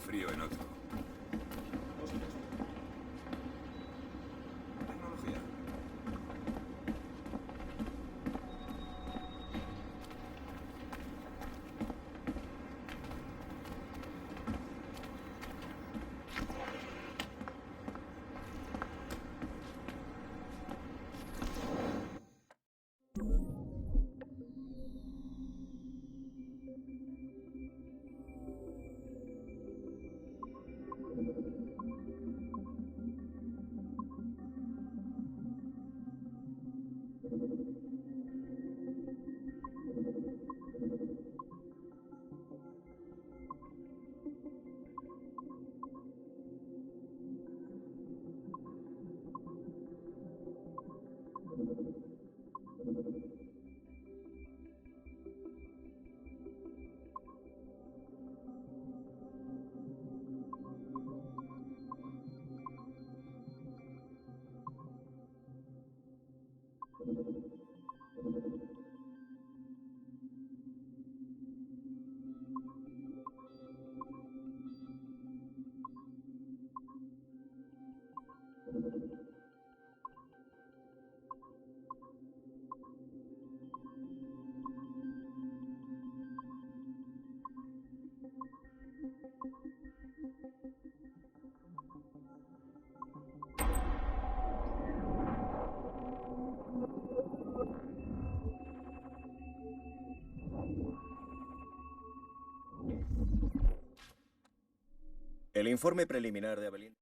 frío en otro. Tecnología. El informe preliminar de Abelín.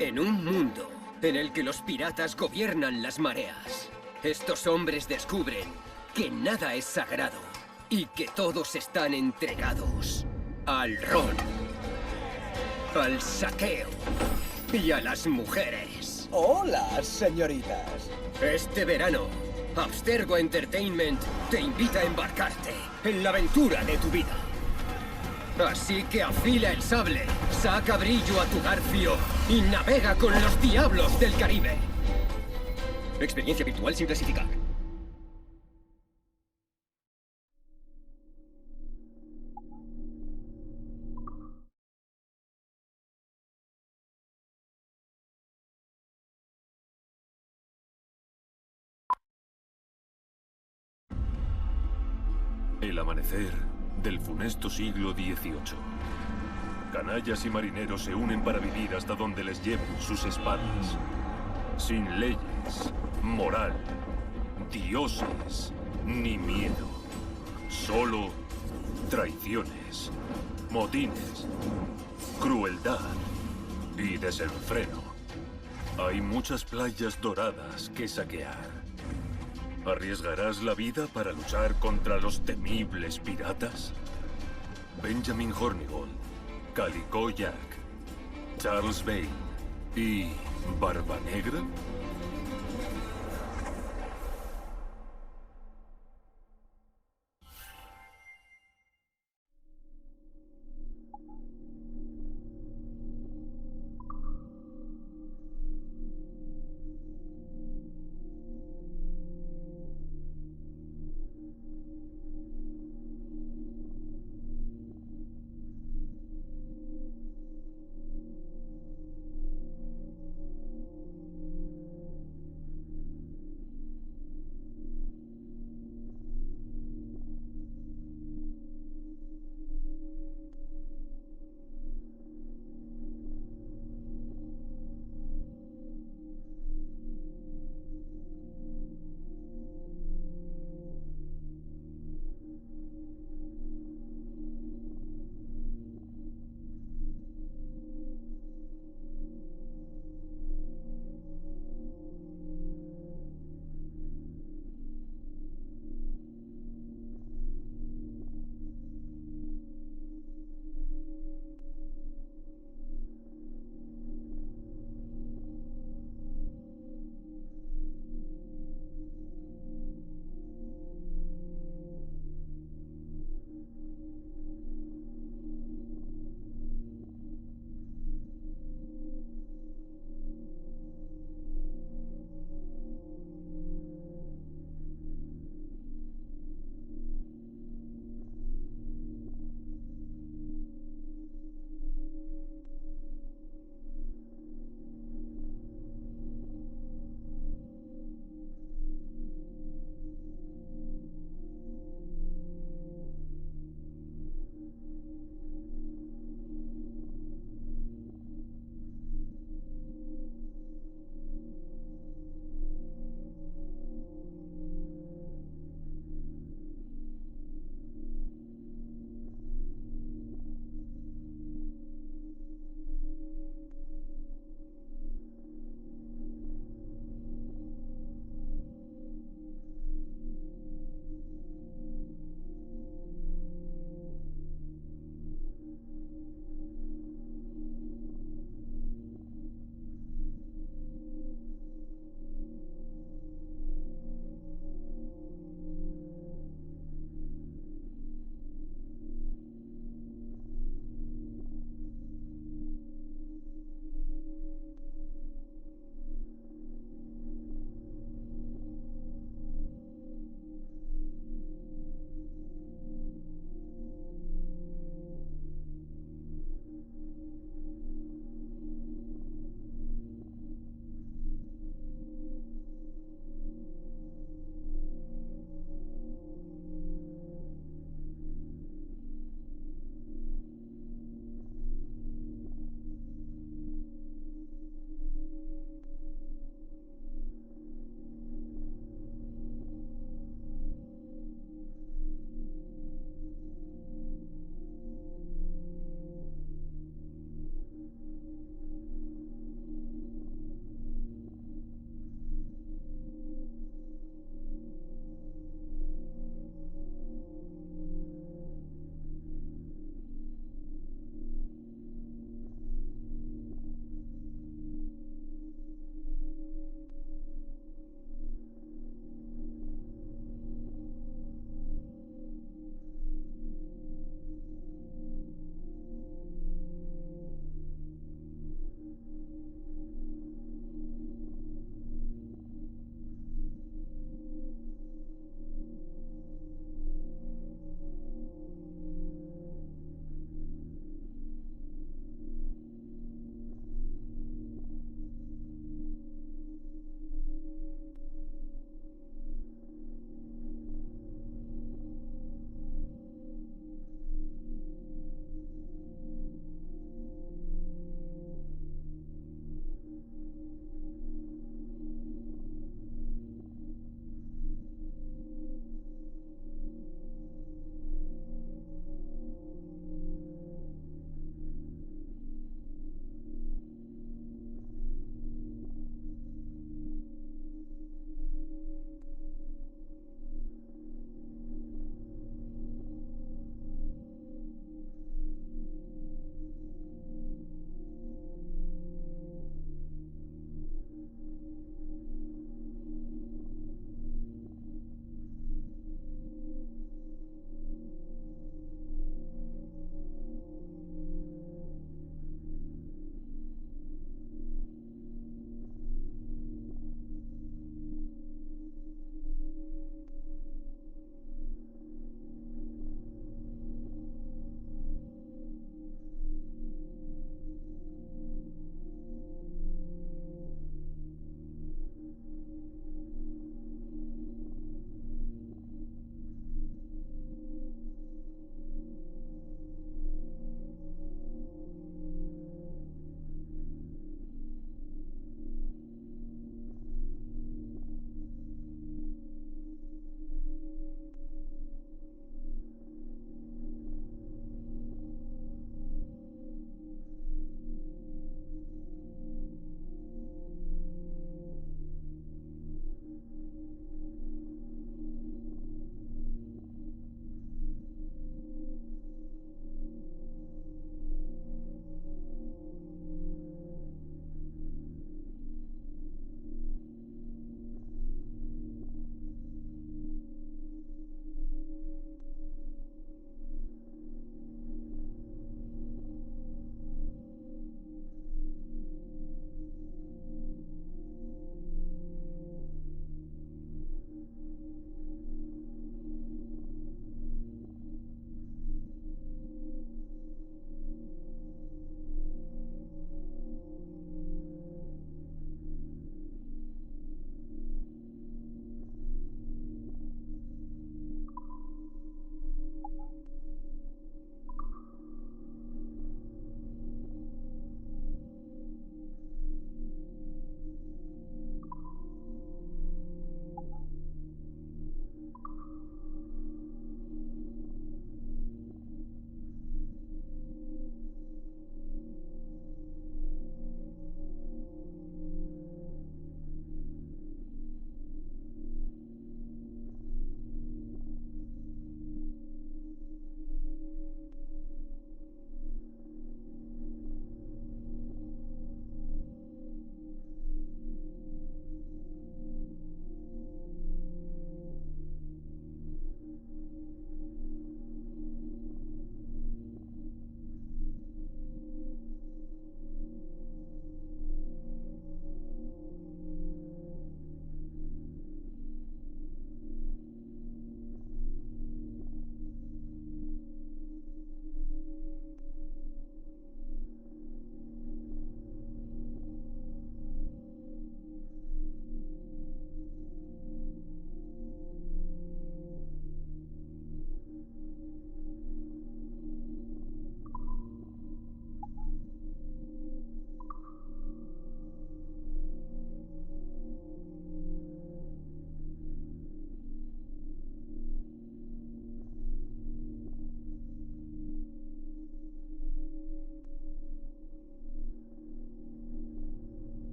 En un mundo en el que los piratas gobiernan las mareas, estos hombres descubren que nada es sagrado y que todos están entregados al ron, al saqueo y a las mujeres. Hola, señoritas. Este verano, Abstergo Entertainment te invita a embarcarte en la aventura de tu vida. Así que afila el sable, saca brillo a tu garfio y navega con los diablos del Caribe. Experiencia virtual sin clasificar. El amanecer del funesto siglo XVIII. Canallas y marineros se unen para vivir hasta donde les lleven sus espadas. Sin leyes, moral, dioses, ni miedo. Solo traiciones, motines, crueldad y desenfreno. Hay muchas playas doradas que saquear. ¿Arriesgarás la vida para luchar contra los temibles piratas? Benjamin Hornigold, Calico Jack, Charles Bane y Barba Negra.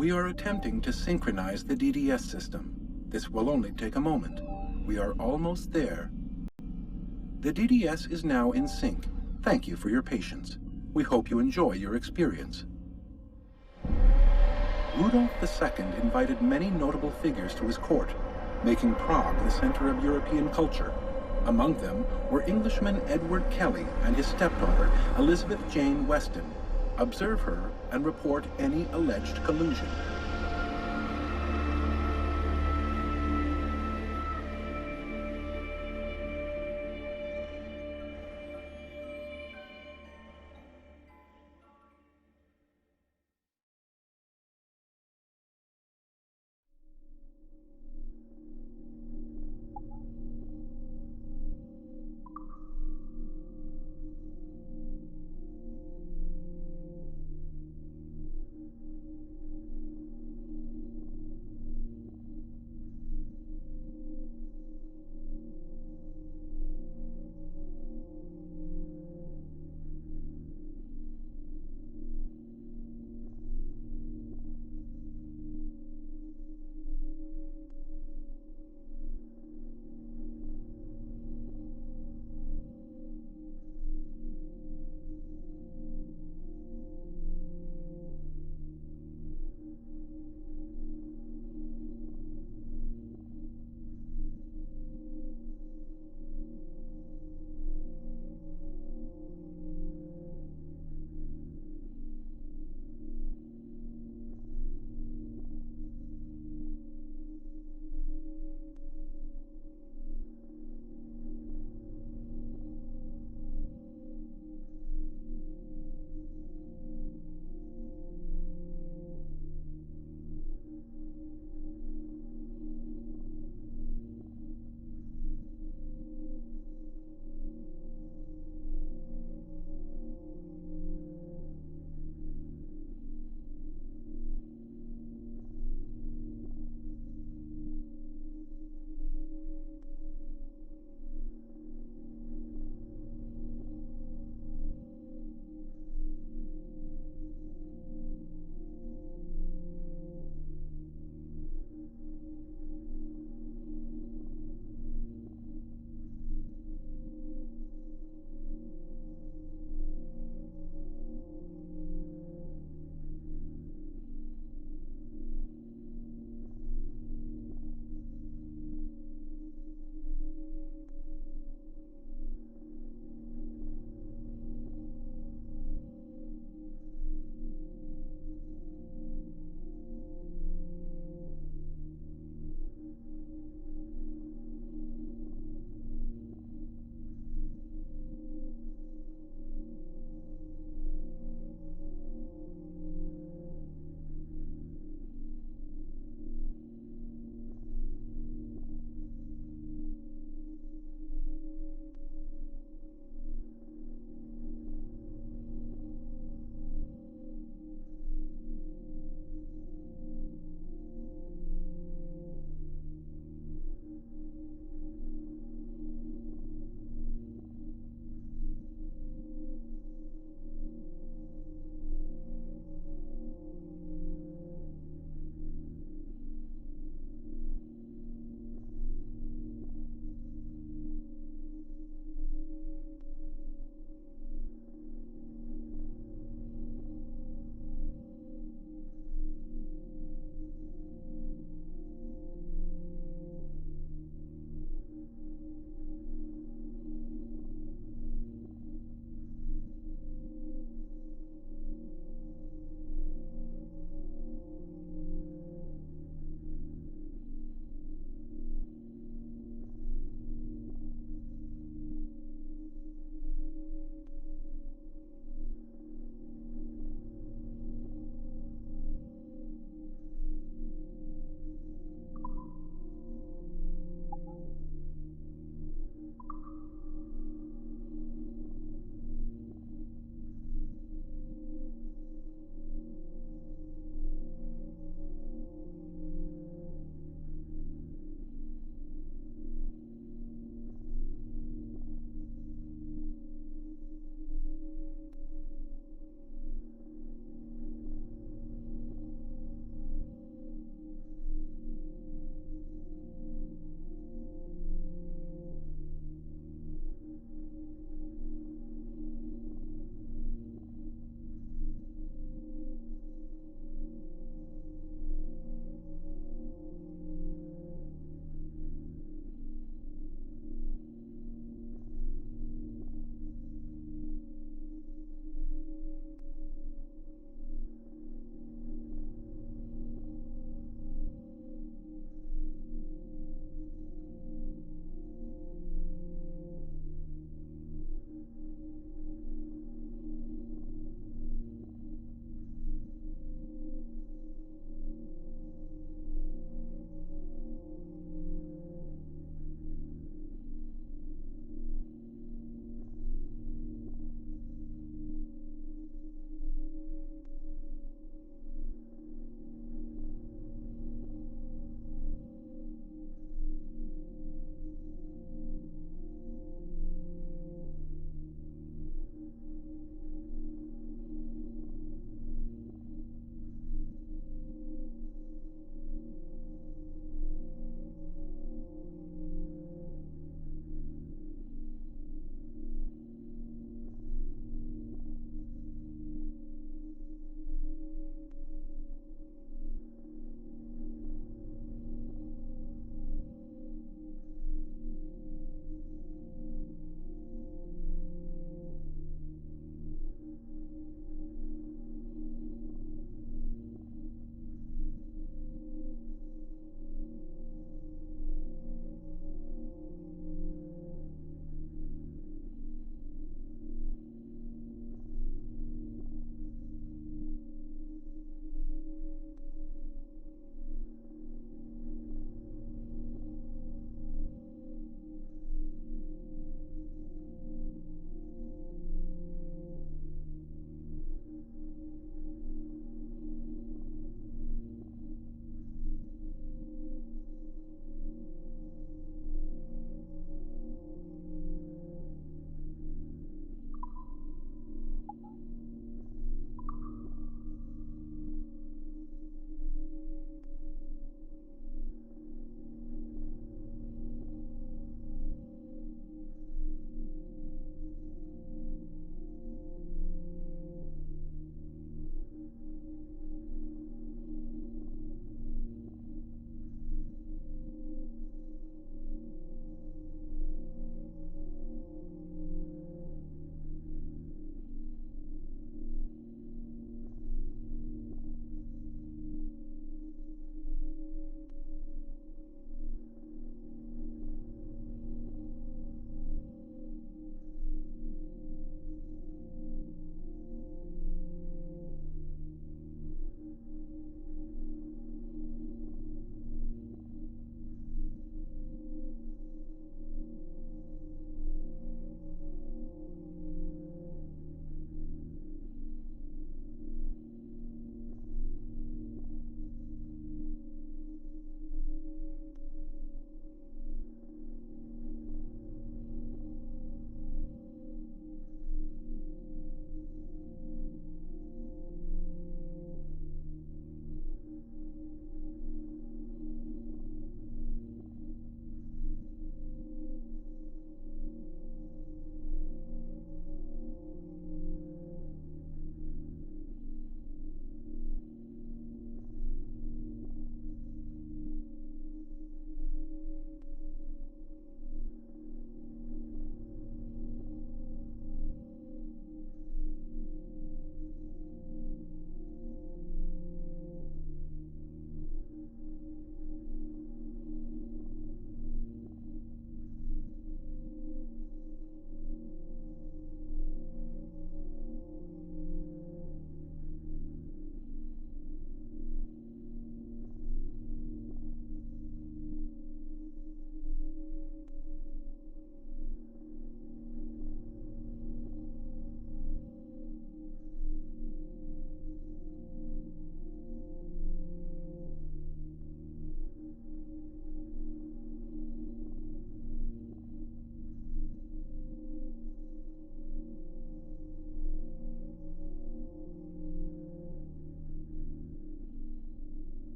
We are attempting to synchronize the DDS system. This will only take a moment. We are almost there. The DDS is now in sync. Thank you for your patience. We hope you enjoy your experience. Rudolf II invited many notable figures to his court, making Prague the center of European culture. Among them were Englishman Edward Kelly and his stepdaughter, Elizabeth Jane Weston. Observe her and report any alleged collusion.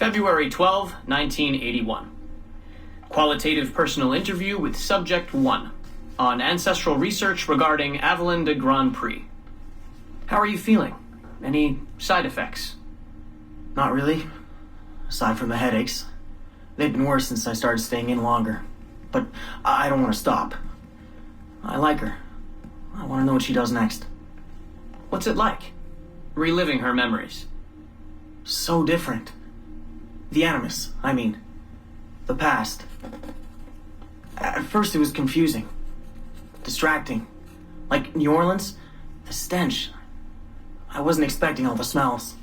February 12, 1981. Qualitative personal interview with Subject 1 on ancestral research regarding Avalon de Grand Prix. How are you feeling? Any side effects? Not really. Aside from the headaches. They've been worse since I started staying in longer. But I don't want to stop. I like her. I want to know what she does next. What's it like? Reliving her memories. So different. The animus, I mean. The past. At first it was confusing. Distracting. Like New Orleans, the stench. I wasn't expecting all the smells.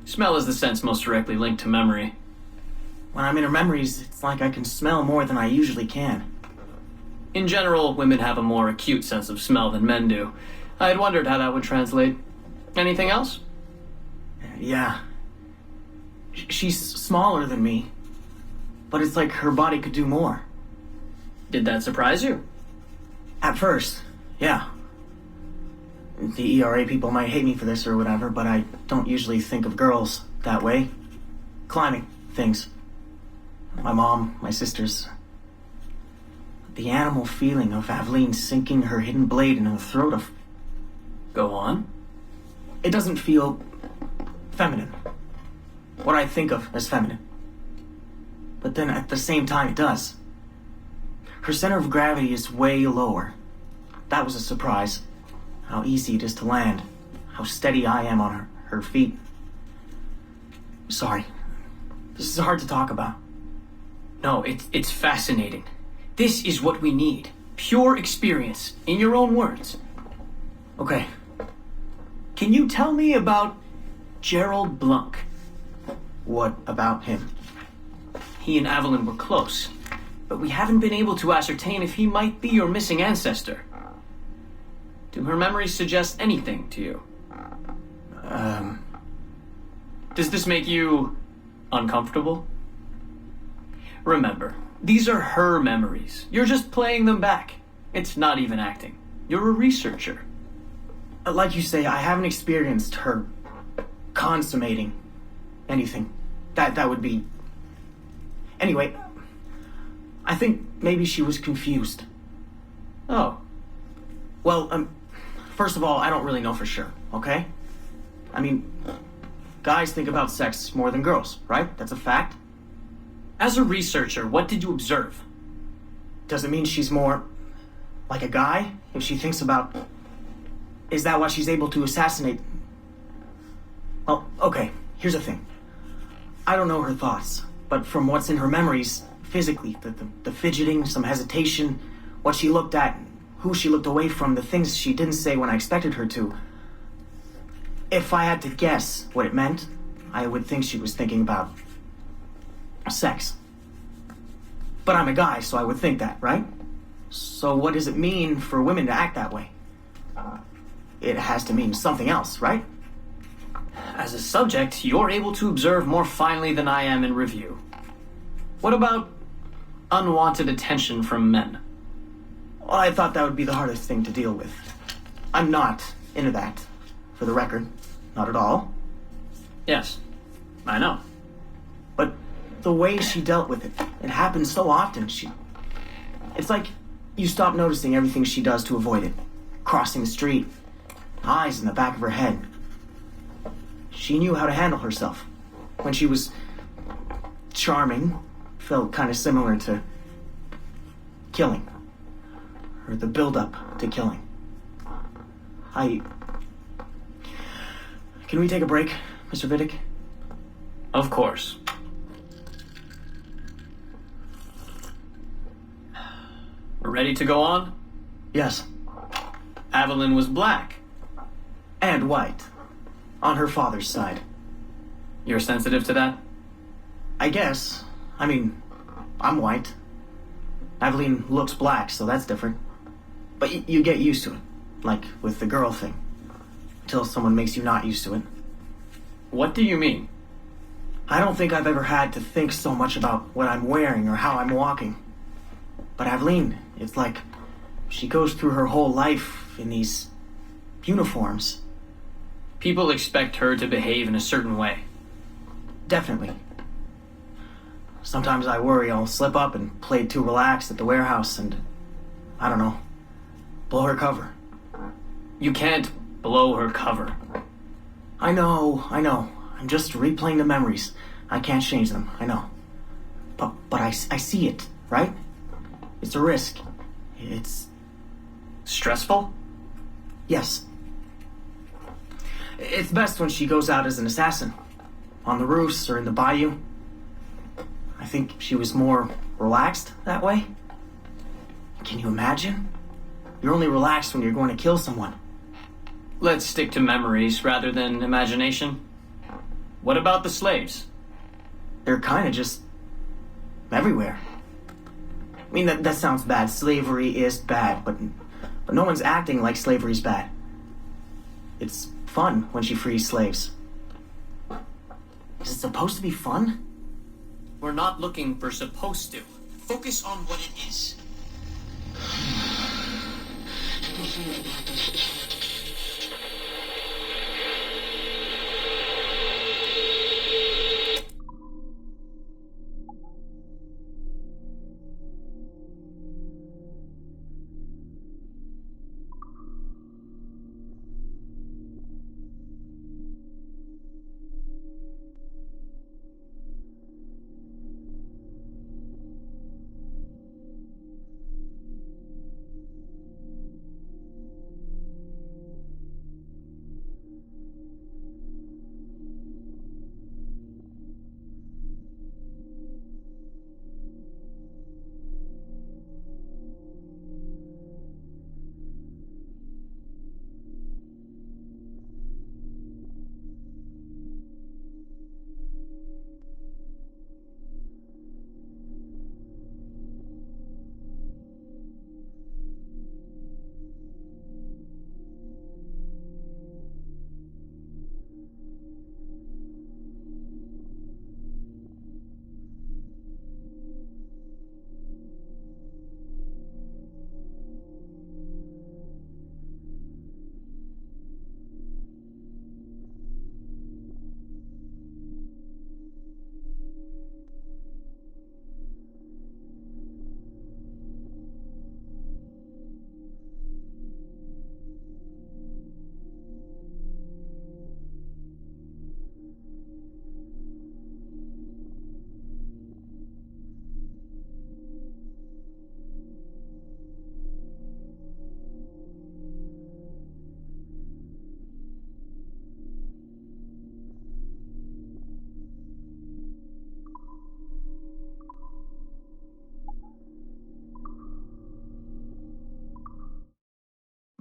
Smell is the sense most directly linked to memory. When I'm in her memories, it's like I can smell more than I usually can. In general, women have a more acute sense of smell than men do. I had wondered how that would translate. Anything else? Yeah. She's smaller than me, but it's like her body could do more. Did that surprise you? At first, yeah. The ERA people might hate me for this or whatever, but I don't usually think of girls that way. Climbing things. My mom, my sisters. The animal feeling of Aveline sinking her hidden blade into the throat of... Go on. It doesn't feel feminine. What I think of as feminine. But then at the same time it does. Her center of gravity is way lower. That was a surprise. How easy it is to land. How steady I am on her feet. Sorry. This is hard to talk about. No, it's fascinating. This is what we need. Pure experience, in your own words. Okay. Can you tell me about Gerald Blanc? What about him? He and Avalon were close, but we haven't been able to ascertain if he might be your missing ancestor. Do her memories suggest anything to you? Does this make you uncomfortable? Remember, these are her memories. You're just playing them back. It's not even acting. You're a researcher. Like you say, I haven't experienced her consummating anything. That would be... Anyway, I think maybe she was confused. Oh. Well, first of all, I don't really know for sure, okay? I mean, guys think about sex more than girls, right? That's a fact. As a researcher, what did you observe? Does it mean she's more like a guy if she thinks about... Is that why she's able to assassinate... Well, okay, here's the thing. I don't know her thoughts, but from what's in her memories, physically, the fidgeting, some hesitation, what she looked at, who she looked away from, the things she didn't say when I expected her to. If I had to guess what it meant, I would think she was thinking about sex. But I'm a guy, so I would think that, right? So what does it mean for women to act that way? It has to mean something else, right? As a subject, you're able to observe more finely than I am in review. What about unwanted attention from men? Well, I thought that would be the hardest thing to deal with. I'm not into that, for the record. Not at all. Yes, I know. But the way she dealt with it, it happens so often. It's like you stop noticing everything she does to avoid it. Crossing the street, eyes in the back of her head. She knew how to handle herself. When she was charming, felt kind of similar to killing. Or the build-up to killing. Can we take a break, Mr. Vidic? Of course. We're ready to go on? Yes. Avalon was black. And white. On her father's side. You're sensitive to that? I guess. I mean, I'm white. Aveline looks black, so that's different. But you get used to it. Like with the girl thing. Until someone makes you not used to it. What do you mean? I don't think I've ever had to think so much about what I'm wearing or how I'm walking. But Aveline, it's like she goes through her whole life in these uniforms. People expect her to behave in a certain way. Definitely. Sometimes I worry I'll slip up and play too relaxed at the warehouse and, I don't know, blow her cover. You can't blow her cover. I know. I'm just replaying the memories. I can't change them, I know. But I see it, right? It's a risk. It's... Stressful? Yes. It's best when she goes out as an assassin. On the roofs or in the bayou. I think she was more relaxed that way. Can you imagine? You're only relaxed when you're going to kill someone. Let's stick to memories rather than imagination. What about the slaves? They're kind of just... everywhere. I mean, that sounds bad. Slavery is bad, but no one's acting like slavery's bad. It's fun when she frees slaves. Is it supposed to be fun? We're not looking for supposed to. Focus on what it is.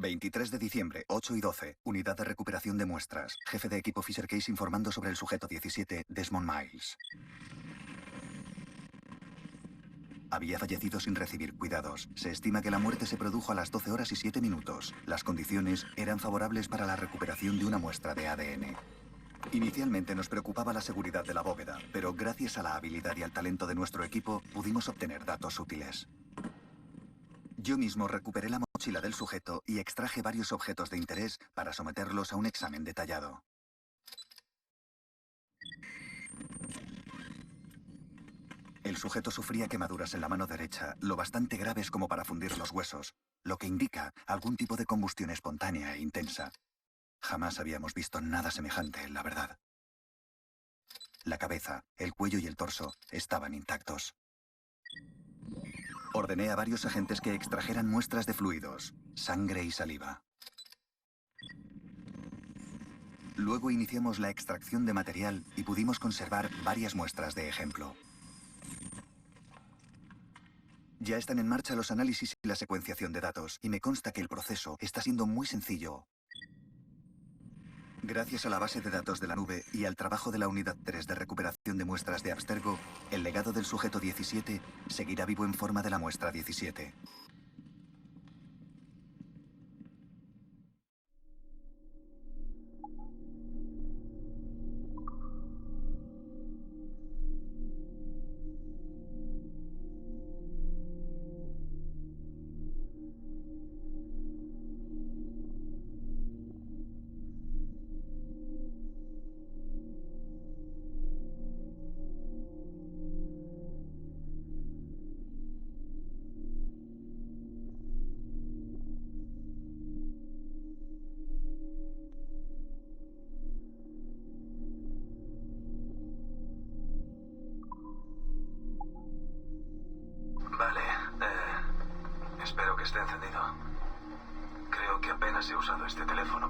...23 de diciembre, 8 y 12... Unidad de recuperación de muestras. Jefe de equipo Fisher Case informando sobre el sujeto 17, Desmond Miles. Había fallecido sin recibir cuidados. Se estima que la muerte se produjo a las 12 horas y 7 minutos. Las condiciones eran favorables para la recuperación de una muestra de ADN. Inicialmente nos preocupaba la seguridad de la bóveda, pero gracias a la habilidad y al talento de nuestro equipo pudimos obtener datos útiles. Yo mismo recuperé la mochila del sujeto y extraje varios objetos de interés para someterlos a un examen detallado. El sujeto sufría quemaduras en la mano derecha, lo bastante graves como para fundir los huesos, lo que indica algún tipo de combustión espontánea e intensa. Jamás habíamos visto nada semejante, la verdad. La cabeza, el cuello y el torso estaban intactos. Ordené a varios agentes que extrajeran muestras de fluidos, sangre y saliva. Luego iniciamos la extracción de material y pudimos conservar varias muestras de ejemplo. Ya están en marcha los análisis y la secuenciación de datos, y me consta que el proceso está siendo muy sencillo. Gracias a la base de datos de la nube y al trabajo de la Unidad 3 de recuperación de muestras de Abstergo, el legado del sujeto 17 seguirá vivo en forma de la muestra 17.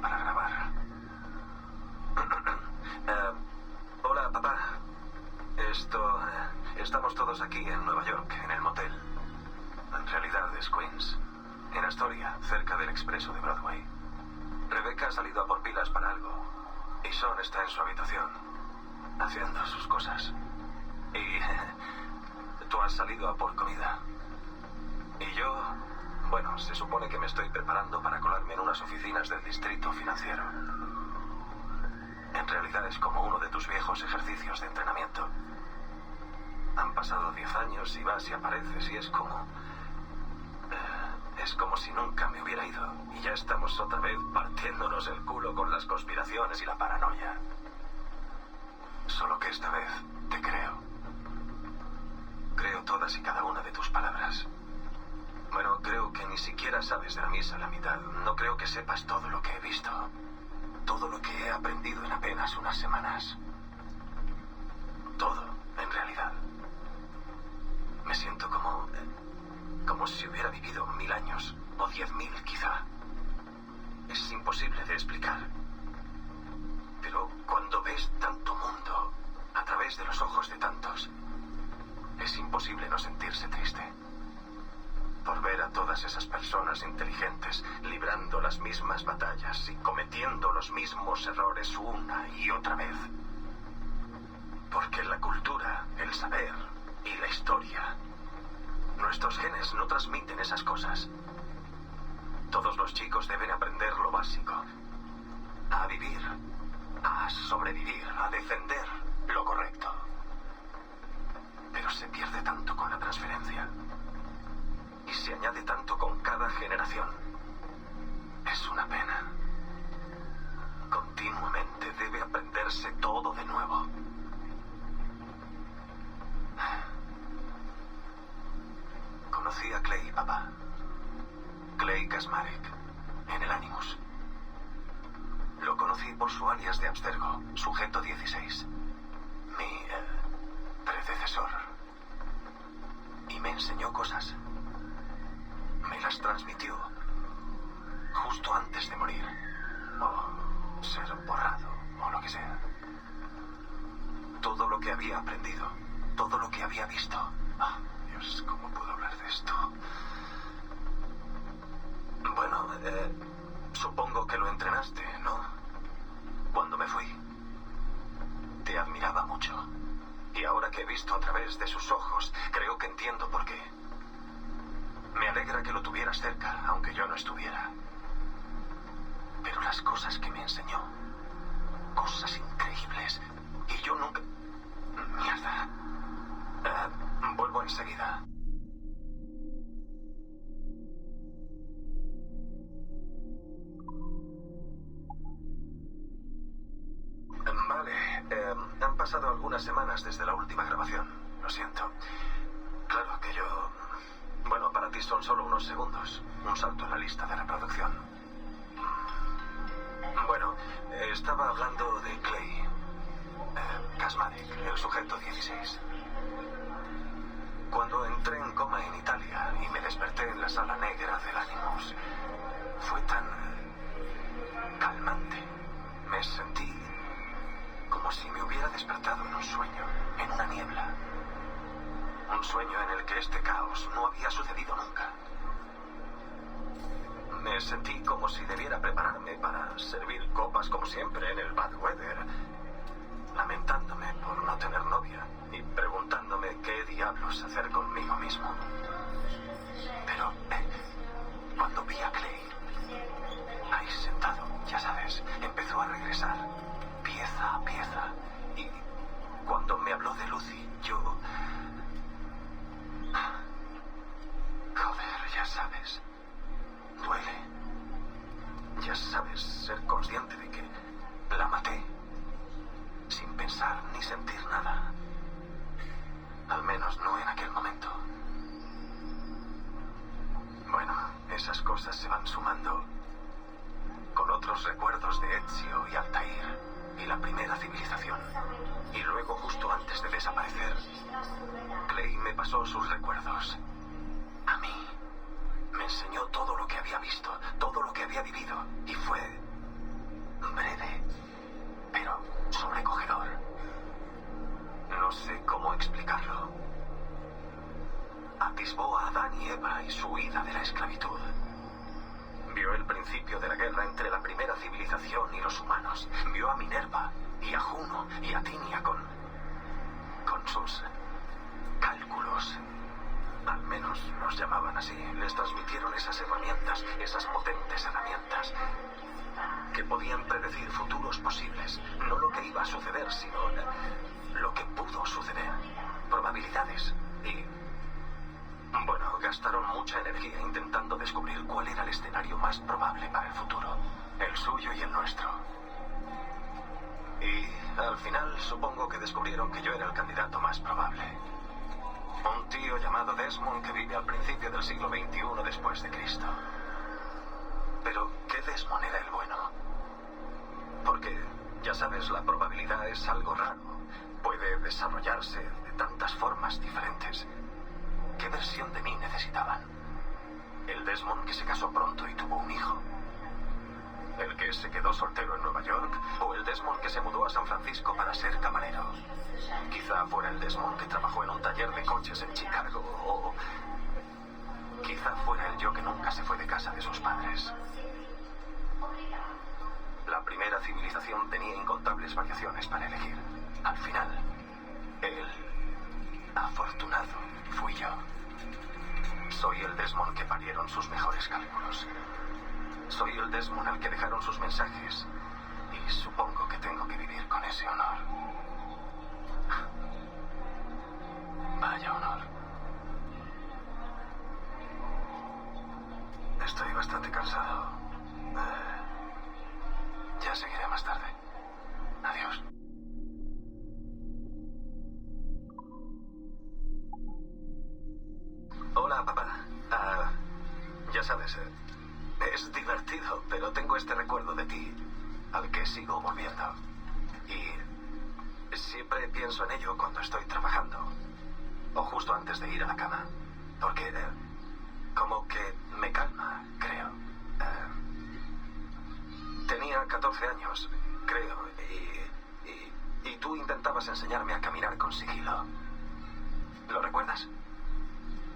para grabar. Hola, papá. Estamos todos aquí en Nueva York, en el motel. En realidad es Queens, en Astoria, cerca del expreso de Broadway. Rebecca ha salido a por pilas para algo. Y Son está en su habitación, haciendo sus cosas. Y tú has salido a por comida. Y yo, bueno, se supone que me estoy preparando para colarme en unas oficinas del distrito financiero. En realidad es como uno de tus viejos ejercicios de entrenamiento. Han pasado 10 años y vas y apareces y es como... es como si nunca me hubiera ido. Y ya estamos otra vez partiéndonos el culo con las conspiraciones y la paranoia. Solo que esta vez te creo. Creo todas y cada una de tus palabras. Bueno, creo que ni siquiera sabes de la misa la mitad. No creo que sepas todo lo que he visto. Todo lo que he aprendido en apenas unas semanas. Todo, en realidad. Me siento como si hubiera vivido 1000 años, o 10.000 quizá. Es imposible de explicar. Pero cuando ves tanto mundo a través de los ojos de tantos, es imposible no sentirse triste. Por ver a todas esas personas inteligentes librando las mismas batallas y cometiendo los mismos errores una y otra vez. Porque la cultura, el saber y la historia, nuestros genes no transmiten esas cosas. Todos los chicos deben aprender lo básico. A vivir, a sobrevivir, a defender lo correcto. Pero se pierde tanto con la transferencia. Y se añade tanto con cada generación. Es una pena. Continuamente debe aprenderse todo de nuevo. Conocí a Clay, papá. Clay Kasmarek, en el Animus. Lo conocí por su alias de Abstergo, Sujeto 16. Mi predecesor. Y me enseñó cosas. Me las transmitió justo antes de morir. O ser borrado, o lo que sea. Todo lo que había aprendido, todo lo que había visto. Ah, Dios, ¿cómo puedo hablar de esto? Bueno, supongo que lo entrenaste, ¿no? Cuando me fui. Te admiraba mucho. Y ahora que he visto a través de sus ojos, creo que entiendo por qué. Me alegra que lo tuvieras cerca, aunque yo no estuviera. Pero las cosas que me enseñó, cosas increíbles, y yo nunca... Mierda. Vuelvo enseguida. Vale, han pasado algunas semanas desde la última grabación. Lo siento. Claro que yo... Bueno, para ti son solo unos segundos. Un salto en la lista de reproducción. Bueno, estaba hablando de Clay. Kasmarek, el sujeto 16. Cuando entré en coma en Italia y me desperté en la sala negra del Animus, fue tan calmante. Me sentí como si me hubiera despertado en un sueño, en una niebla. Un sueño en el que este caos no había sucedido nunca. Me sentí como si debiera prepararme para servir copas como siempre en el Bad Weather, lamentándome por no tener novia y preguntándome qué diablos hacer conmigo mismo. Pero cuando vi a Clay, ahí sentado, ya sabes, empezó a regresar, pieza a pieza. Y cuando me habló de Lucy, yo... Joder, ya sabes, duele. Ya sabes, ser consciente de que la maté, sin pensar ni sentir nada. Al menos no en aquel momento. Bueno, esas cosas se van sumando con otros recuerdos de Ezio y Altair y la primera civilización. Y luego, justo antes de desaparecer, Clay me pasó sus recuerdos. A mí. Me enseñó todo lo que había visto, todo lo que había vivido. Y fue así. Les transmitieron esas herramientas, esas potentes herramientas, que podían predecir futuros posibles. No lo que iba a suceder, sino lo que pudo suceder. Probabilidades. Y, bueno, gastaron mucha energía intentando descubrir cuál era el escenario más probable para el futuro. El suyo y el nuestro. Y al final supongo que descubrieron que yo era el candidato más probable. Un tío llamado Desmond que vive al principio del siglo XXI después de Cristo. Pero, ¿qué Desmond era el bueno? Porque, ya sabes, la probabilidad es algo raro. Puede desarrollarse de tantas formas diferentes. ¿Qué versión de mí necesitaban? ¿El Desmond que se casó pronto y tuvo un hijo? ¿El que se quedó soltero en Nueva York? ¿O el Desmond que se mudó a San Francisco para ser camarero? Quizá fuera el Desmond que trabajó en un taller de coches en Chicago. O quizá fuera el yo que nunca se fue de casa de sus padres. La primera civilización tenía incontables variaciones para elegir. Al final, el afortunado fui yo. Soy el Desmond que parieron sus mejores cálculos. Soy el Desmond al que dejaron sus mensajes. Y supongo que tengo que vivir con ese honor. Vaya honor. Estoy bastante cansado. Ya seguiré más tarde. Adiós. Hola, papá. Ya sabes, es divertido, pero tengo este recuerdo de ti, al que sigo volviendo. Y siempre pienso en ello cuando estoy trabajando, o justo antes de ir a la cama, porque como que me calma, creo. Tenía 14 años, creo, y tú intentabas enseñarme a caminar con sigilo. ¿Lo recuerdas?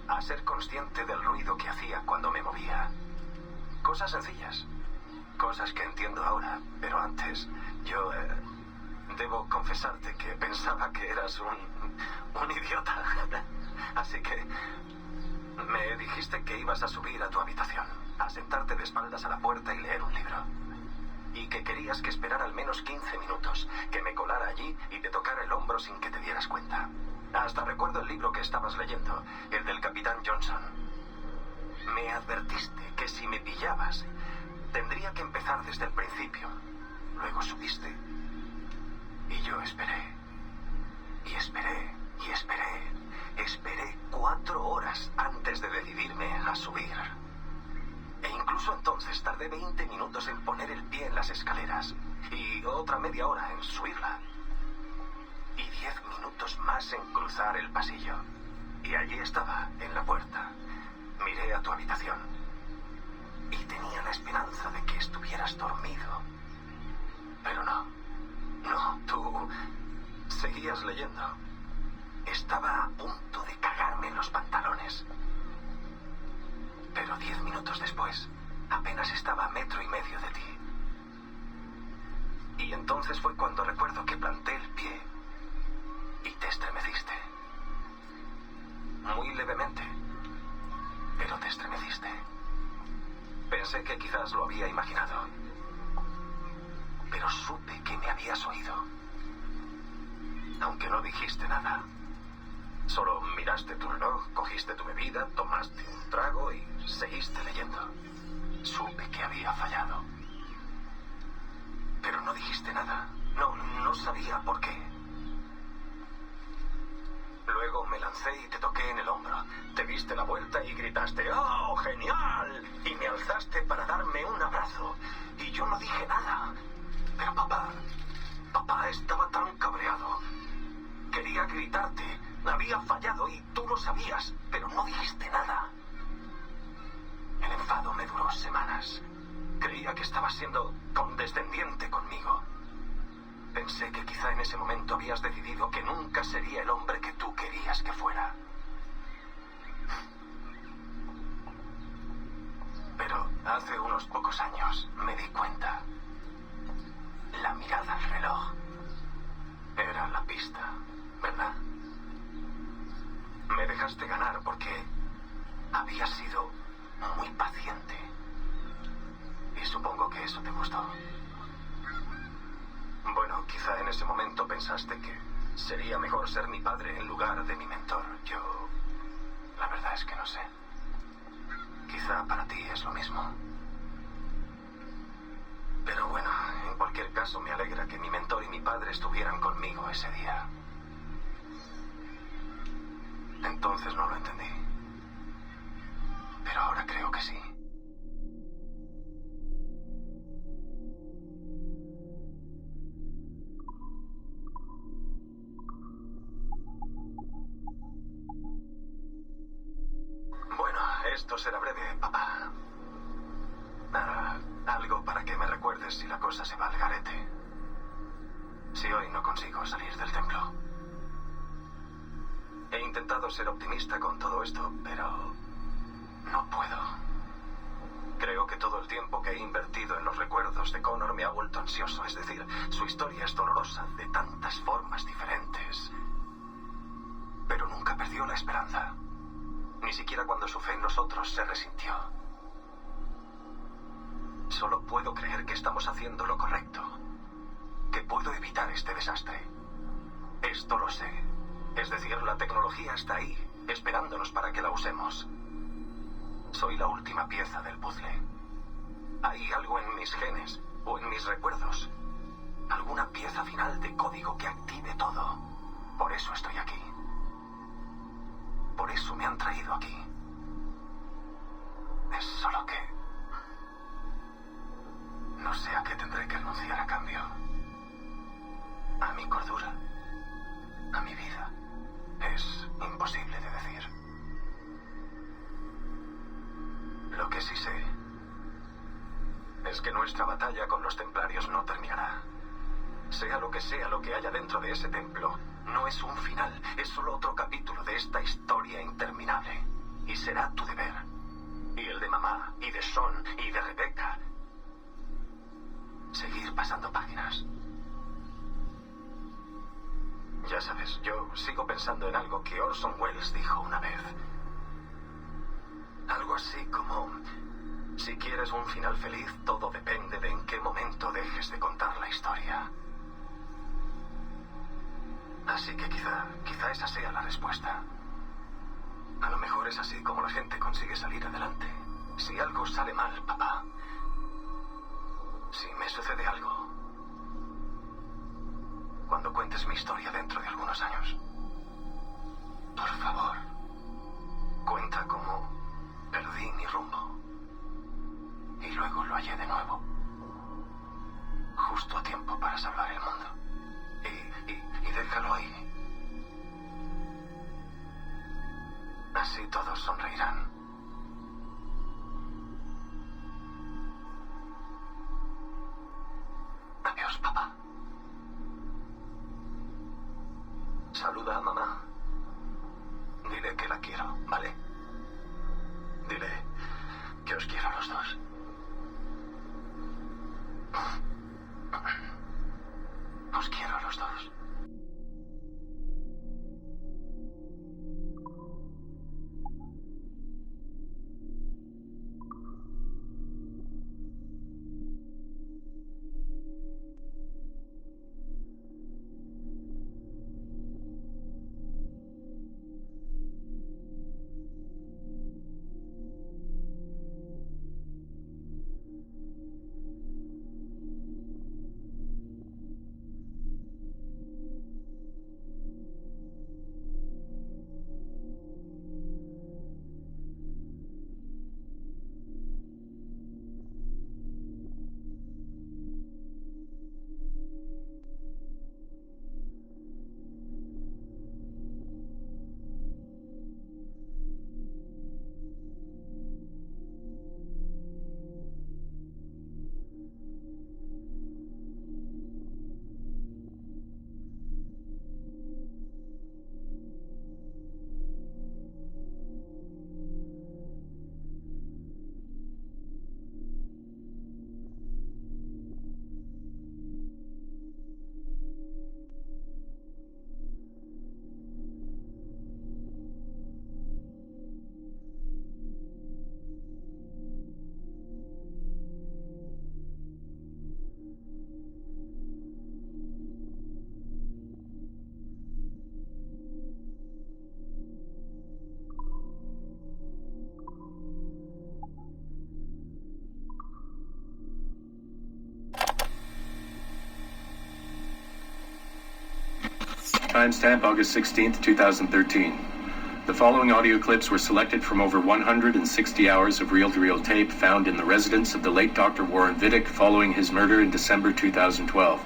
A ser consciente del ruido que hacía cuando me movía. Cosas sencillas. Cosas que entiendo ahora, pero antes yo debo confesarte que pensaba que eras un idiota. Así que me dijiste que ibas a subir a tu habitación, a sentarte de espaldas a la puerta y leer un libro. Y que querías que esperara al menos 15 minutos, que me colara allí y te tocara el hombro sin que te dieras cuenta. Hasta recuerdo el libro que estabas leyendo, el del Capitán Johnson. Me advertiste que si me pillabas, tendría que empezar desde el principio. Luego subiste. Y yo esperé. Y esperé. Y esperé. Esperé 4 horas antes de decidirme a subir. E incluso entonces tardé 20 minutos en poner el pie en las escaleras. Y otra media hora en subirla. Y 10 minutos más en cruzar el pasillo. Y allí estaba, en la puerta. Miré a tu habitación. Y tenía la esperanza de que estuvieras dormido. Pero no. No, tú seguías leyendo. Estaba a punto de cagarme en los pantalones. Pero 10 minutos después, apenas estaba a 1,5 metros de ti. Y entonces fue cuando recuerdo que planté el pie y te estremeciste. Muy levemente, pero te estremeciste. Pensé que quizás lo había imaginado, pero supe que me habías oído. Aunque no dijiste nada. Solo miraste tu reloj, cogiste tu bebida, tomaste un trago y seguiste leyendo. Supe que había fallado. Pero no dijiste nada. No sabía por qué. Luego me lancé y te toqué en el hombro. Te diste la vuelta y gritaste ¡Oh, genial! Y me alzaste para darme un abrazo. Y yo no dije nada. Pero papá estaba tan cabreado. Quería gritarte. Había fallado y tú lo sabías, pero no dijiste nada. El enfado me duró semanas. Creía que estabas siendo condescendiente conmigo. Pensé que quizá en ese momento habías decidido que nunca sería el hombre que tú querías que fuera. Pero hace unos pocos años me di cuenta. La mirada al reloj era la pista, ¿verdad? Me dejaste ganar porque había sido ¿Sería mejor ser mi padre en lugar de mi mentor? Yo... La verdad es que no sé. Quizá para ti es lo mismo. Pero bueno, en cualquier caso me alegra que mi mentor y mi padre estuvieran conmigo ese día. Entonces no lo entendí. Pero ahora creo que sí. Bueno, esto será breve, papá. Algo para que me recuerdes si la cosa se va al garete. Si hoy no consigo salir del templo. He intentado ser optimista con todo esto, pero no puedo. Creo que todo el tiempo que he invertido en los recuerdos de Connor me ha vuelto ansioso. Es decir, su historia es dolorosa de tantas formas diferentes. Pero nunca perdió la esperanza. Ni siquiera cuando su fe en nosotros se resintió. Solo puedo creer que estamos haciendo lo correcto. Que puedo evitar este desastre. Esto lo sé. Es decir, la tecnología está ahí, esperándonos para que la usemos. Soy la última pieza del puzzle. Hay algo en mis genes o en mis recuerdos. Alguna pieza final de código que active todo. Por eso estoy aquí. Por eso me han traído aquí. Es solo que... no sé a qué tendré que renunciar a cambio. A mi cordura. A mi vida. Es imposible de decir. Lo que sí sé es que nuestra batalla con los templarios no terminará. Sea lo que haya dentro de ese templo, no es un final, es solo otro capítulo de esta historia interminable. Y será tu deber, y el de mamá, y de Sean, y de Rebecca, seguir pasando páginas. Ya sabes, yo sigo pensando en algo que Orson Welles dijo una vez. Algo así como... si quieres un final feliz, todo depende de en qué momento dejes de contar la historia. Así que quizá esa sea la respuesta. A lo mejor es así como la gente consigue salir adelante. Si algo sale mal, papá. Si me sucede algo. Cuando cuentes mi historia dentro de algunos años. Por favor. Cuenta cómo perdí mi rumbo. Y luego lo hallé de nuevo. Justo a tiempo para salvar el mundo. Y déjalo ahí. Así todos sonreirán. Adiós, papá. Saluda a mamá. Dile que la quiero, ¿vale? Dile que os quiero a los dos. Os quiero a los dos. Timestamp August 16th, 2013. The following audio clips were selected from over 160 hours of reel-to-reel tape found in the residence of the late Dr. Warren Vidic following his murder in December 2012.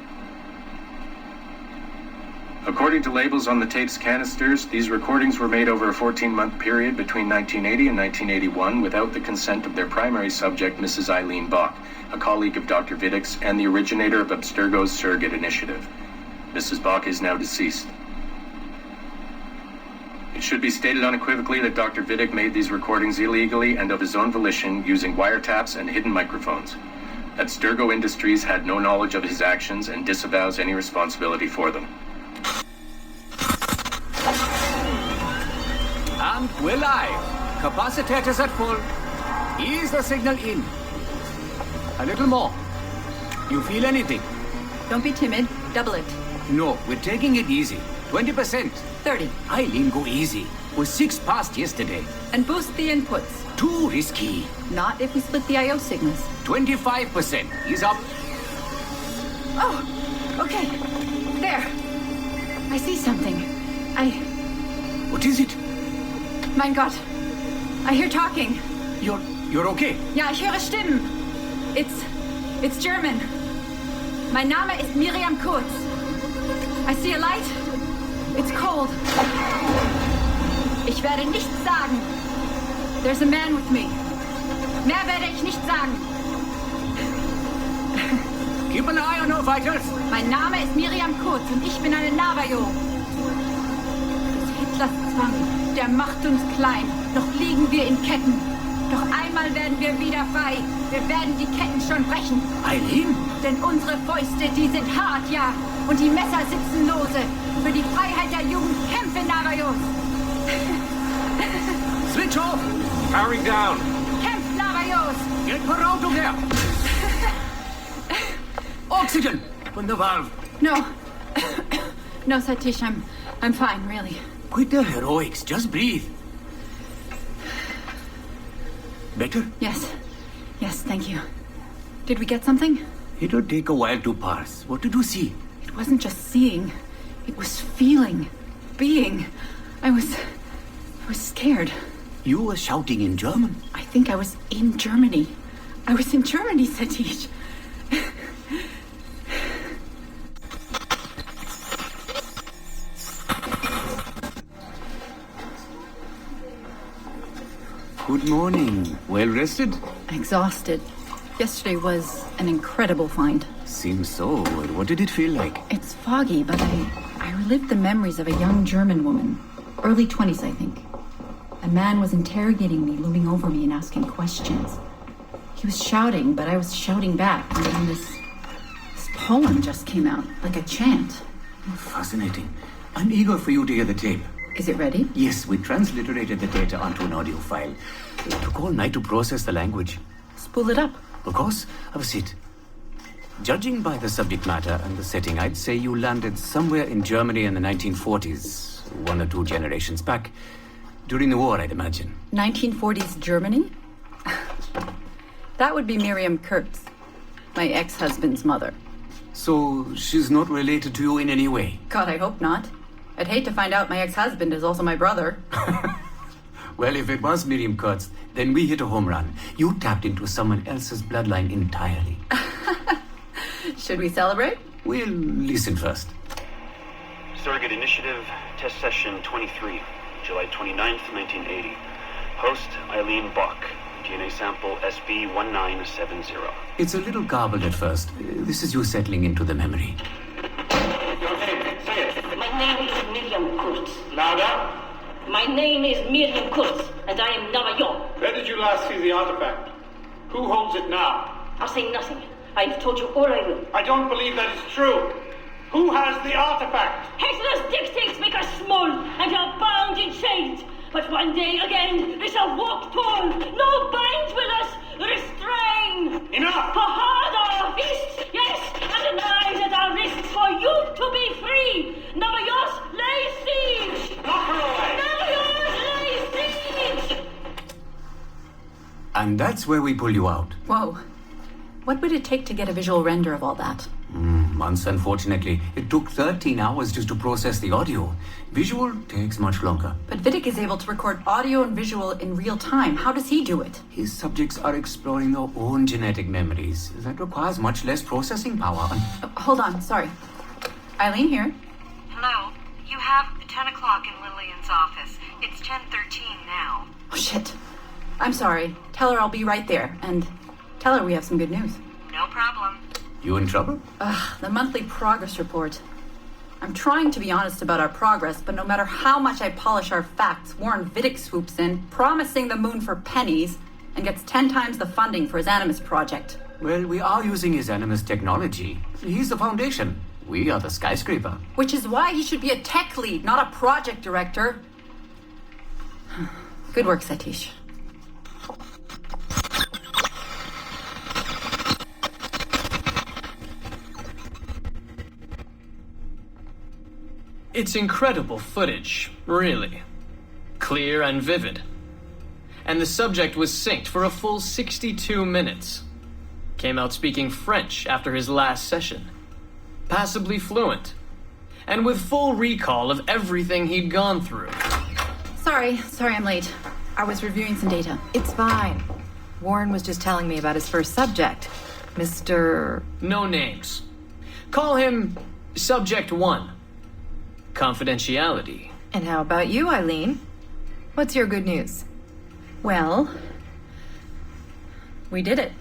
According to labels on the tape's canisters, these recordings were made over a 14-month period between 1980 and 1981 without the consent of their primary subject, Mrs. Eileen Bach, a colleague of Dr. Vidic's and the originator of Abstergo's surrogate initiative. Mrs. Bach is now deceased. It should be stated unequivocally that Dr. Vidic made these recordings illegally and of his own volition using wiretaps and hidden microphones. Abstergo Industries had no knowledge of his actions and disavows any responsibility for them. And we're live. Capacitors at full. Ease the signal in. A little more. You feel anything? Don't be timid. Double it. No, we're taking it easy. 20%. 30. Eileen, go easy. We're 6 past yesterday. And boost the inputs. Too risky. Not if we split the I/O signals. 25%. Ease up. Oh, okay. There. I see something. What is it? Mein Gott. I hear talking. You're okay? Ja, ich höre Stimmen. It's German. Mein Name ist Miriam Kurz. I see a light. It's cold. Ich werde nichts sagen. There's a man with me. Mehr werde ich nicht sagen. Keep an eye on our vitals. Mein Name ist Miriam Kurz und ich bin eine Navajo. Das Hitlers Zwang, der macht uns klein. Noch liegen wir in Ketten. Doch einmal werden wir wieder frei. Wir werden die Ketten schon brechen. Eileen? Denn unsere Fäuste, die sind hart, ja. Und die Messer sitzen lose. Für die Freiheit der Jugend kämpfen Navajos. Switch off. Powering down. Kämpft Navajos. Get her out of there. Oxygen from the valve. No. No, Satish, I'm fine, really. Quit the heroics. Just breathe. Better? Yes. Yes, thank you. Did we get something? It'll take a while to parse. What did you see? It wasn't just seeing. It was feeling. Being. I was scared. You were shouting in German? I think I was in Germany. I was in Germany, Satish. Good morning. Well rested? Exhausted. Yesterday was an incredible find. Seems so. What did it feel like? It's foggy, but I relived the memories of a young German woman. Early 20s, I think. A man was interrogating me, looming over me and asking questions. He was shouting, but I was shouting back. And then this poem just came out, like a chant. Fascinating. I'm eager for you to hear the tape. Is it ready? Yes, we transliterated the data onto an audio file. It took all night to process the language. Spool it up. Of course. Have a seat. Judging by the subject matter and the setting, I'd say you landed somewhere in Germany in the 1940s, 1 or 2 generations back. During the war, I'd imagine. 1940s Germany? That would be Miriam Kurz, my ex-husband's mother. So she's not related to you in any way? God, I hope not. I'd hate to find out my ex-husband is also my brother. Well, if it was Miriam Kurz, then we hit a home run. You tapped into someone else's bloodline entirely. Should we celebrate? We'll listen first. Surrogate Initiative, Test Session 23, July 29th, 1980. Host, Eileen Bach. DNA sample SB1970. It's a little garbled at first. This is you settling into the memory. Your name, say it. My name is Miriam Kurz. Louder. My name is Miriam Kurz, and I am Navajo. Where did you last see the artifact? Who holds it now? I'll say nothing. I've told you all I will. I don't believe that is true. Who has the artifact? Hitler's dictates make us small and are bound in chains. But one day again we shall walk tall. No binds will us restrain. Enough! A harder fist, yes, and a knife at our wrists for you to be free. Navajos lay siege. Knock her away. Navajos lay siege. And that's where we pull you out. Whoa. What would it take to get a visual render of all that? months, unfortunately. It took 13 hours just to process the audio. Visual takes much longer. But Vidic is able to record audio and visual in real time. How does he do it? His subjects are exploring their own genetic memories. That requires much less processing power. Hold on, sorry. Eileen here. Hello. You have 10 o'clock in Lillian's office. It's 10:13 now. Oh, shit. I'm sorry. Tell her I'll be right there. And tell her we have some good news. No problem. You in trouble? The monthly progress report. I'm trying to be honest about our progress, but no matter how much I polish our facts, Warren Vidic swoops in, promising the moon for pennies, and gets 10 times the funding for his Animus project. Well, we are using his Animus technology. He's the foundation. We are the skyscraper. Which is why he should be a tech lead, not a project director. Good work, Satish. It's incredible footage, really. Clear and vivid. And the subject was synced for a full 62 minutes. Came out speaking French after his last session. Passably fluent. And with full recall of everything he'd gone through. Sorry I'm late. I was reviewing some data. It's fine. Warren was just telling me about his first subject, Mr. No names. Call him Subject 1. Confidentiality. And how about you, Eileen? What's your good news? Well, we did it.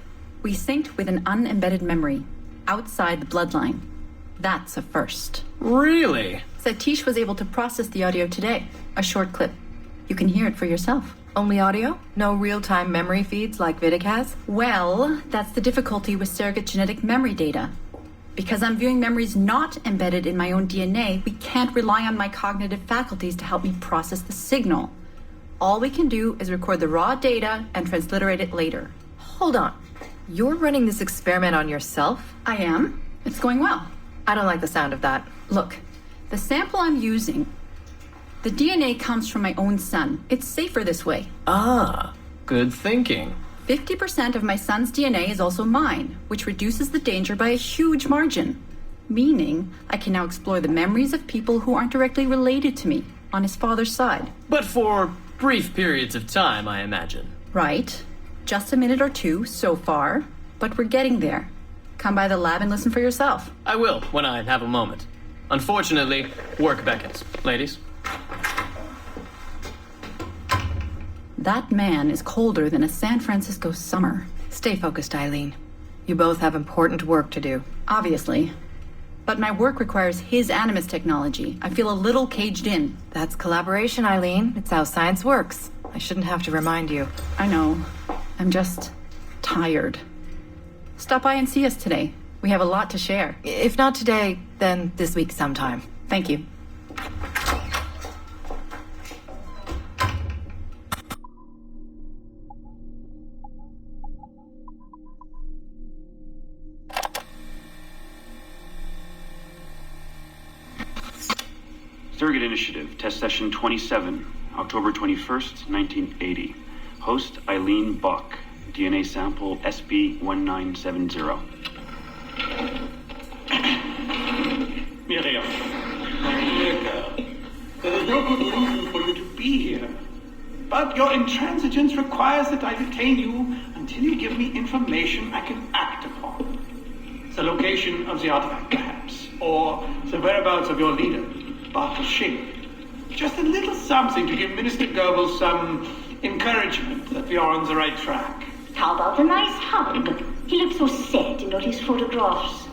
We synced with an unembedded memory outside the bloodline. That's a first. Really? Satish was able to process the audio today. A short clip. You can hear it for yourself. Only audio? No real-time memory feeds like Vidic has? Well, that's the difficulty with surrogate genetic memory data. Because I'm viewing memories not embedded in my own DNA, we can't rely on my cognitive faculties to help me process the signal. All we can do is record the raw data and transliterate it later. Hold on. You're running this experiment on yourself? I am. It's going well. I don't like the sound of that. Look, the sample I'm using, the DNA comes from my own son. It's safer this way. Ah, good thinking. 50% of my son's DNA is also mine, which reduces the danger by a huge margin. Meaning, I can now explore the memories of people who aren't directly related to me on his father's side. But for brief periods of time, I imagine. Right. Just a minute or two so far, but we're getting there. Come by the lab and listen for yourself. I will, when I have a moment. Unfortunately, work beckons. Ladies? That man is colder than a San Francisco summer. Stay focused, Eileen. You both have important work to do. Obviously. But my work requires his Animus technology. I feel a little caged in. That's collaboration, Eileen. It's how science works. I shouldn't have to remind you. I know. I'm just tired. Stop by and see us today. We have a lot to share. If not today, then this week sometime. Thank you. Surrogate Initiative, Test Session 27, October 21st, 1980. Host Eileen Bach, DNA sample SB1970. Miriam, my dear girl, there is no good reason for you to be here. But your intransigence requires that I detain you until you give me information I can act upon. The location of the artifact, perhaps, or the whereabouts of your leader, Bartle Shing. Just a little something to give Minister Goebbels some encouragement that we are on the right track. How about a nice hug? He looks so sad in all his photographs.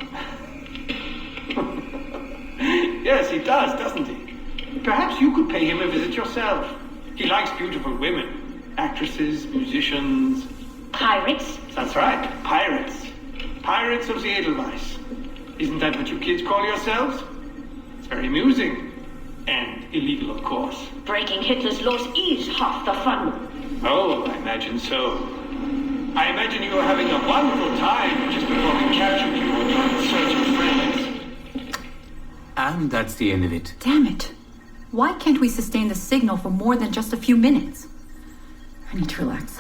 Yes, he does, doesn't he? Perhaps you could pay him a visit yourself. He likes beautiful women. Actresses, musicians. Pirates? That's right, pirates. Pirates of the Edelweiss. Isn't that what you kids call yourselves? It's very amusing. And illegal, of course. Breaking Hitler's laws is half the fun. Oh, I imagine so. I imagine you were having a wonderful time just before we captured you and your insurgent friends. And that's the end of it. Damn it. Why can't we sustain the signal for more than just a few minutes? I need to relax.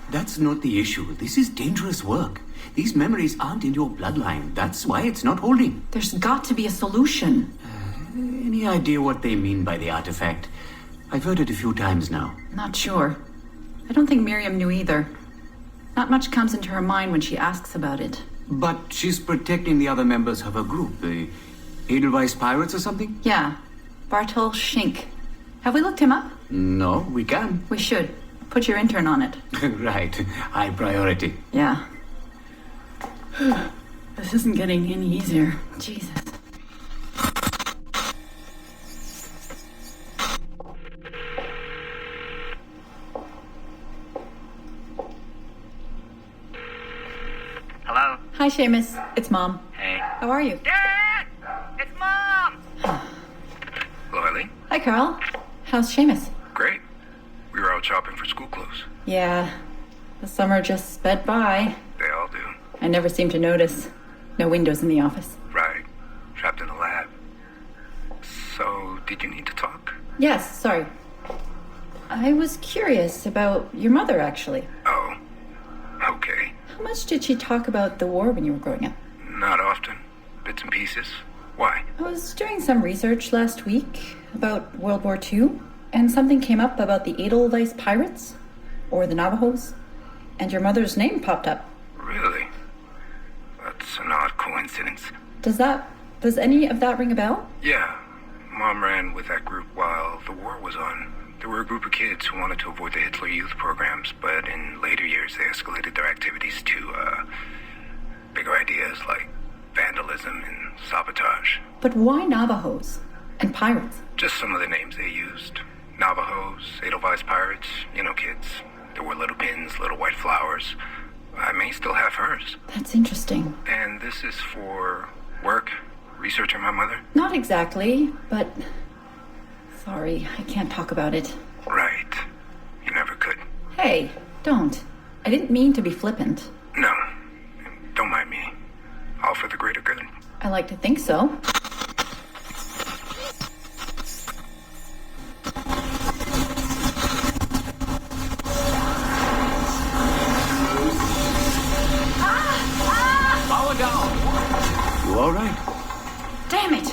That's not the issue. This is dangerous work. These memories aren't in your bloodline. That's why it's not holding. There's got to be a solution. Any idea what they mean by the artifact? I've heard it a few times now. Not sure. I don't think Miriam knew either. Not much comes into her mind when she asks about it. But she's protecting the other members of her group, the Edelweiss Pirates or something? Yeah. Bartol Schink. Have we looked him up? No, we can. We should. Put your intern on it. Right. High priority. Yeah. This isn't getting any easier. Jesus. Hello? Hi, Seamus. It's Mom. Hey. How are you? Dad! It's Mom! Hello, Eileen. Hi, Carl. How's Seamus? Great. We were out shopping for school clothes. Yeah. The summer just sped by. They all do. I never seem to notice. No windows in the office. Right. Trapped in a lab. So, did you need to talk? Yes, sorry. I was curious about your mother, actually. Oh. Okay. How much did she talk about the war when you were growing up? Not often. Bits and pieces. Why? I was doing some research last week about World War II, and something came up about the Edelweiss Pirates, or the Navajos, and your mother's name popped up. Really? That's an odd coincidence. Does any of that ring a bell? Yeah. Mom ran with that group while the war was on. There were a group of kids who wanted to avoid the Hitler Youth programs, but in later years they escalated their activities to, bigger ideas like vandalism and sabotage. But why Navajos and pirates? Just some of the names they used. Navajos, Edelweiss Pirates, you know, kids. There were little pins, little white flowers. I may still have hers. That's interesting. And this is for work? Researching my mother? Not exactly, but... Sorry, I can't talk about it. Right. You never could. Hey, don't. I didn't mean to be flippant. No. Don't mind me. All for the greater good. I like to think so. Power down. You all right? Damn it!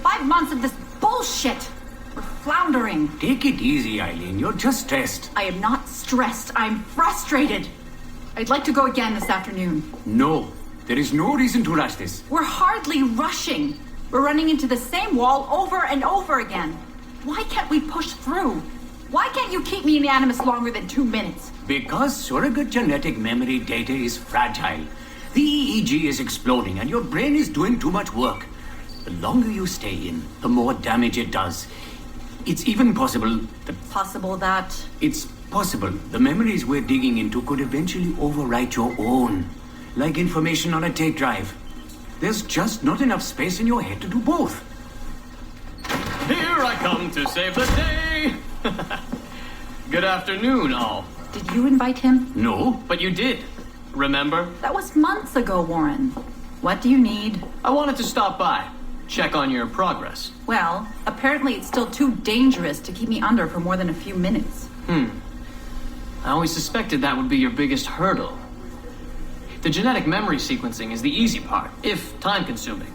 5 months of this bullshit! We're floundering. Take it easy, Eileen. You're just stressed. I am not stressed. I'm frustrated. I'd like to go again this afternoon. No. There is no reason to rush this. We're hardly rushing. We're running into the same wall over and over again. Why can't we push through? Why can't you keep me in the Animus longer than 2 minutes? Because surrogate genetic memory data is fragile. The EEG is exploding and your brain is doing too much work. The longer you stay in, the more damage it does. It's even possible that... Possible that? It's possible the memories we're digging into could eventually overwrite your own. Like information on a tape drive. There's just not enough space in your head to do both. Here I come to save the day! Good afternoon, all. Did you invite him? No. But you did. Remember? That was months ago, Warren. What do you need? I wanted to stop by. Check on your progress. Well, apparently it's still too dangerous to keep me under for more than a few minutes. I always suspected that would be your biggest hurdle. The genetic memory sequencing is the easy part, if time-consuming.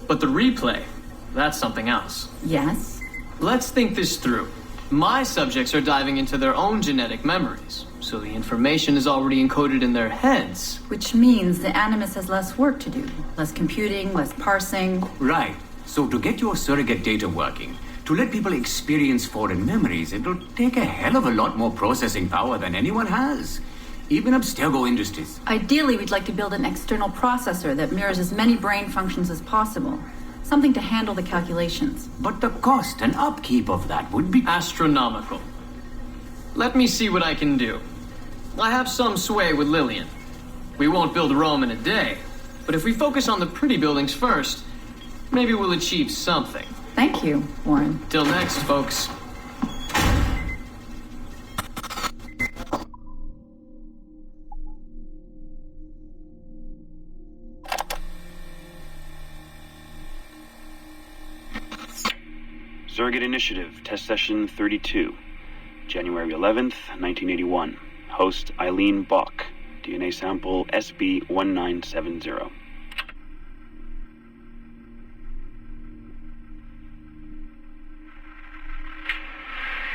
But the replay, that's something else. Yes? Let's think this through. My subjects are diving into their own genetic memories, so the information is already encoded in their heads. Which means the Animus has less work to do. Less computing, less parsing. Right. So to get your surrogate data working, to let people experience foreign memories, it'll take a hell of a lot more processing power than anyone has. Even Abstergo Industries. Ideally, we'd like to build an external processor that mirrors as many brain functions as possible. Something to handle the calculations. But the cost and upkeep of that would be... astronomical. Let me see what I can do. I have some sway with Lillian. We won't build Rome in a day, but if we focus on the pretty buildings first, maybe we'll achieve something. Thank you, Warren. Till next, folks. Surrogate Initiative, Test Session 32, January 11th, 1981. Host Eileen Bach. DNA sample SB1970.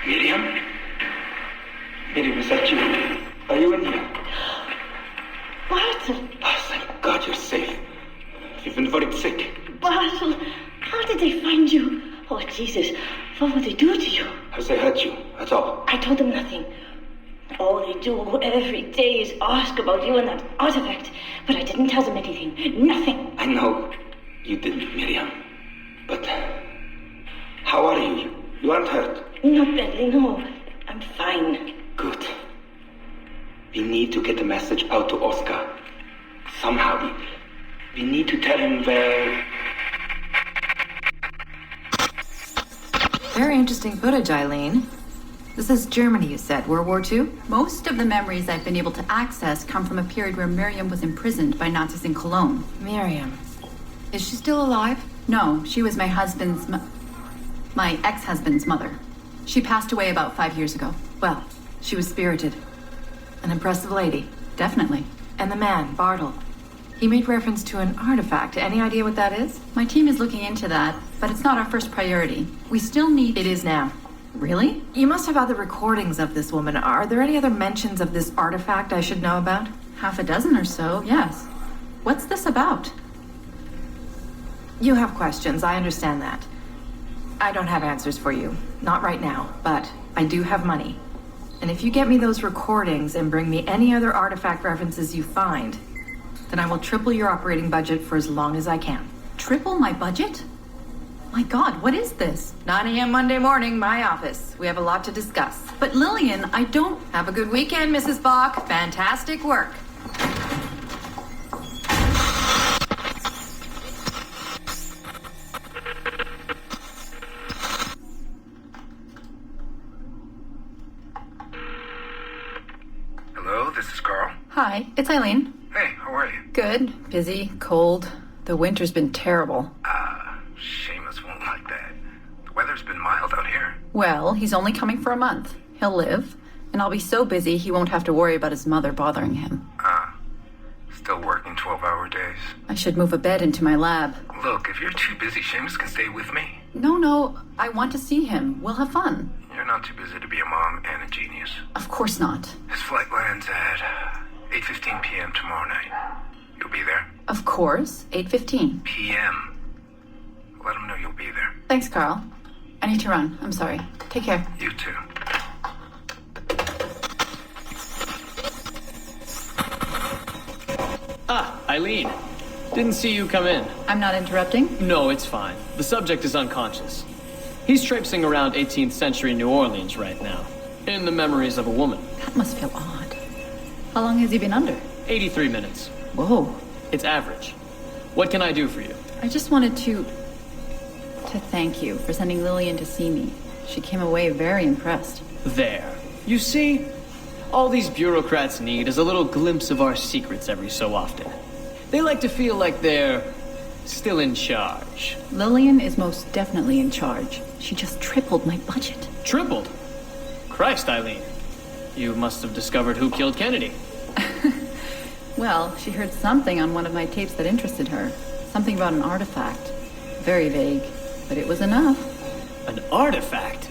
Miriam? Miriam, is that you? Are you in here? Bartle! Oh, thank God you're safe. You've been very sick. Bartle, how did they find you? Oh, Jesus, what would they do to you? Has they hurt you at all? I told them nothing. All they do every day is ask about you and that artifact. But I didn't tell them anything. Nothing. I know you didn't, Miriam. But how are you? You aren't hurt? Not badly, no. I'm fine. Good. We need to get the message out to Oscar. Somehow. We need to tell him where... Very interesting footage, Eileen. This is Germany, you said. World War II? Most of the memories I've been able to access come from a period where Miriam was imprisoned by Nazis in Cologne. Miriam. Is she still alive? No, she was my my ex-husband's mother. She passed away about 5 years ago. Well, she was spirited. An impressive lady. Definitely. And the man, Bartle. He made reference to an artifact. Any idea what that is? My team is looking into that, but it's not our first priority. We still need... It is now. Really? You must have other recordings of this woman. Are there any other mentions of this artifact I should know about? Half a dozen or so, yes. What's this about? You have questions, I understand that. I don't have answers for you. Not right now, but I do have money. And if you get me those recordings and bring me any other artifact references you find, then I will triple your operating budget for as long as I can. Triple my budget? My God, what is this? 9 a.m. Monday morning, my office. We have a lot to discuss. But Lillian, I don't... Have a good weekend, Mrs. Bach. Fantastic work. Hello, this is Carl. Hi, it's Eileen. Hey, how are you? Good. Busy. Cold. The winter's been terrible. Seamus won't like that. The weather's been mild out here. Well, he's only coming for a month. He'll live. And I'll be so busy he won't have to worry about his mother bothering him. Still working 12-hour days. I should move a bed into my lab. Look, if you're too busy, Seamus can stay with me. No, I want to see him. We'll have fun. You're not too busy to be a mom and a genius. Of course not. His flight lands at 8:15 p.m. tomorrow night. You'll be there? Of course. 8:15 p.m. Let him know you'll be there. Thanks, Carl. I need to run. I'm sorry. Take care. You too. Eileen. Didn't see you come in. I'm not interrupting? No, it's fine. The subject is unconscious. He's traipsing around 18th century New Orleans right now, in the memories of a woman. That must feel odd. How long has he been under? 83 minutes. Whoa. It's average. What can I do for you? I just wanted to thank you for sending Lillian to see me. She came away very impressed. There. You see, all these bureaucrats need is a little glimpse of our secrets every so often. They like to feel like they're still in charge. Lillian is most definitely in charge. She just tripled my budget. Tripled? Christ, Eileen. You must have discovered who killed Kennedy. Well, she heard something on one of my tapes that interested her. Something about an artifact. Very vague, but it was enough. An artifact?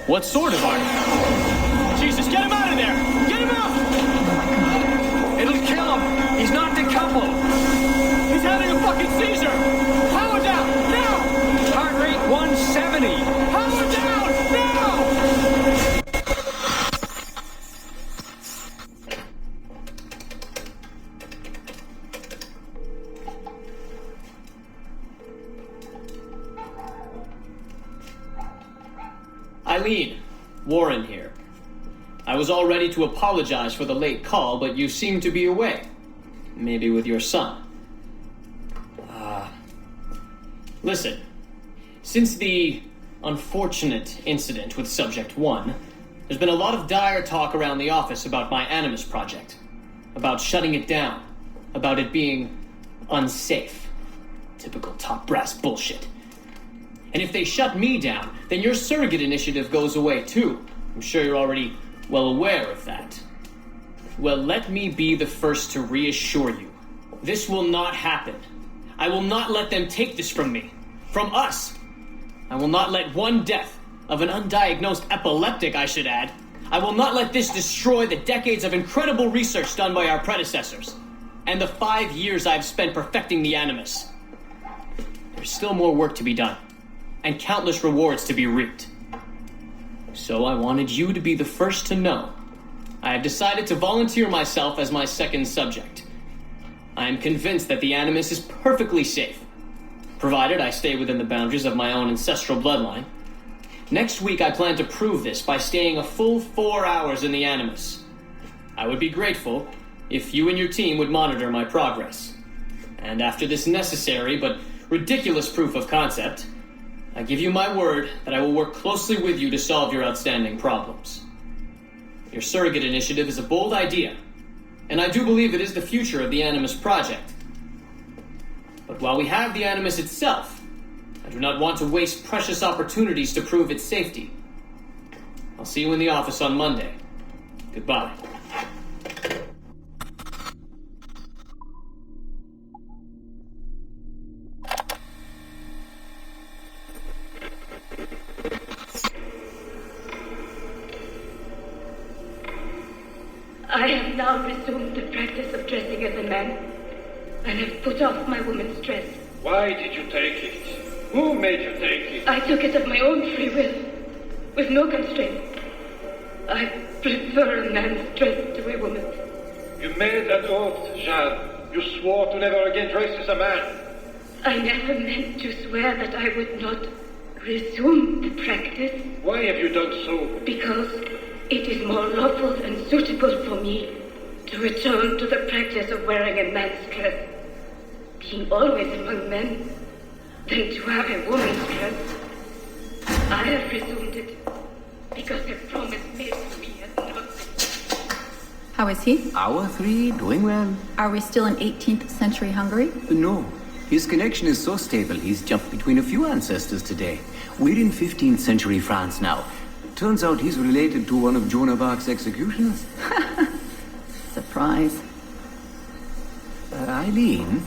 What sort of artifact? Jesus, get him out of there! Get him out! It'll kill him! He's not decoupled! He's having a fucking seizure! Power down! Now! Heart rate 170! Power down! Now! Eileen, Warren here. I was all ready to apologize for the late call, but you seem to be away. Maybe with your son. Listen. Since the unfortunate incident with Subject 1, there's been a lot of dire talk around the office about my Animus project. About shutting it down. About it being unsafe. Typical top brass bullshit. And if they shut me down, then your surrogate initiative goes away too. I'm sure you're already well aware of that. Well, let me be the first to reassure you. This will not happen. I will not let them take this from me. From us. I will not let one death, of an undiagnosed epileptic, I should add. I will not let this destroy the decades of incredible research done by our predecessors, and the 5 years I've spent perfecting the Animus. There's still more work to be done, and countless rewards to be reaped. So I wanted you to be the first to know. I have decided to volunteer myself as my second subject. I am convinced that the Animus is perfectly safe, provided I stay within the boundaries of my own ancestral bloodline. Next week, I plan to prove this by staying a full 4 hours in the Animus. I would be grateful if you and your team would monitor my progress. And after this necessary but ridiculous proof of concept, I give you my word that I will work closely with you to solve your outstanding problems. Your surrogate initiative is a bold idea, and I do believe it is the future of the Animus project. But while we have the Animus itself, I do not want to waste precious opportunities to prove its safety. I'll see you in the office on Monday. Goodbye. I have now resumed the practice of dressing as a man, and have put off my woman's dress. Why did you take it? Who made you take it? I took it of my own free will, with no constraint. I prefer a man's dress to a woman's. You made an oath, Jeanne. You swore to never again dress as a man. I never meant to swear that I would not resume the practice. Why have you done so? Because it is more lawful and suitable for me to return to the practice of wearing a man's dress, being always among men, than to have a woman's dress. I have resumed it because a promise made to me has not been. How is he? Hour 3, doing well. Are we still in 18th century Hungary? No. His connection is so stable, he's jumped between a few ancestors today. We're in 15th century France now. Turns out he's related to one of Joan of Arc's executioners. Surprise. Eileen,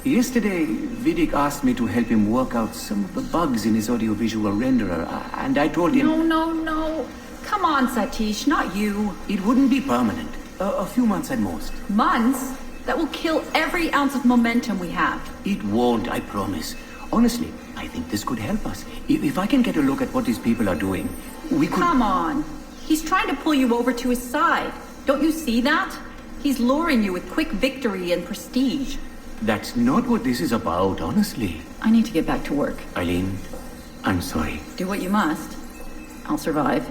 yesterday Vidic asked me to help him work out some of the bugs in his audiovisual renderer, and I told him... No. Come on, Satish, not you. It wouldn't be permanent. A few months at most. Months? That will kill every ounce of momentum we have. It won't, I promise. Honestly, I think this could help us. If I can get a look at what these people are doing, we could... Come on. He's trying to pull you over to his side. Don't you see that? He's luring you with quick victory and prestige. That's not what this is about, honestly. I need to get back to work. Eileen, I'm sorry. Do what you must. I'll survive.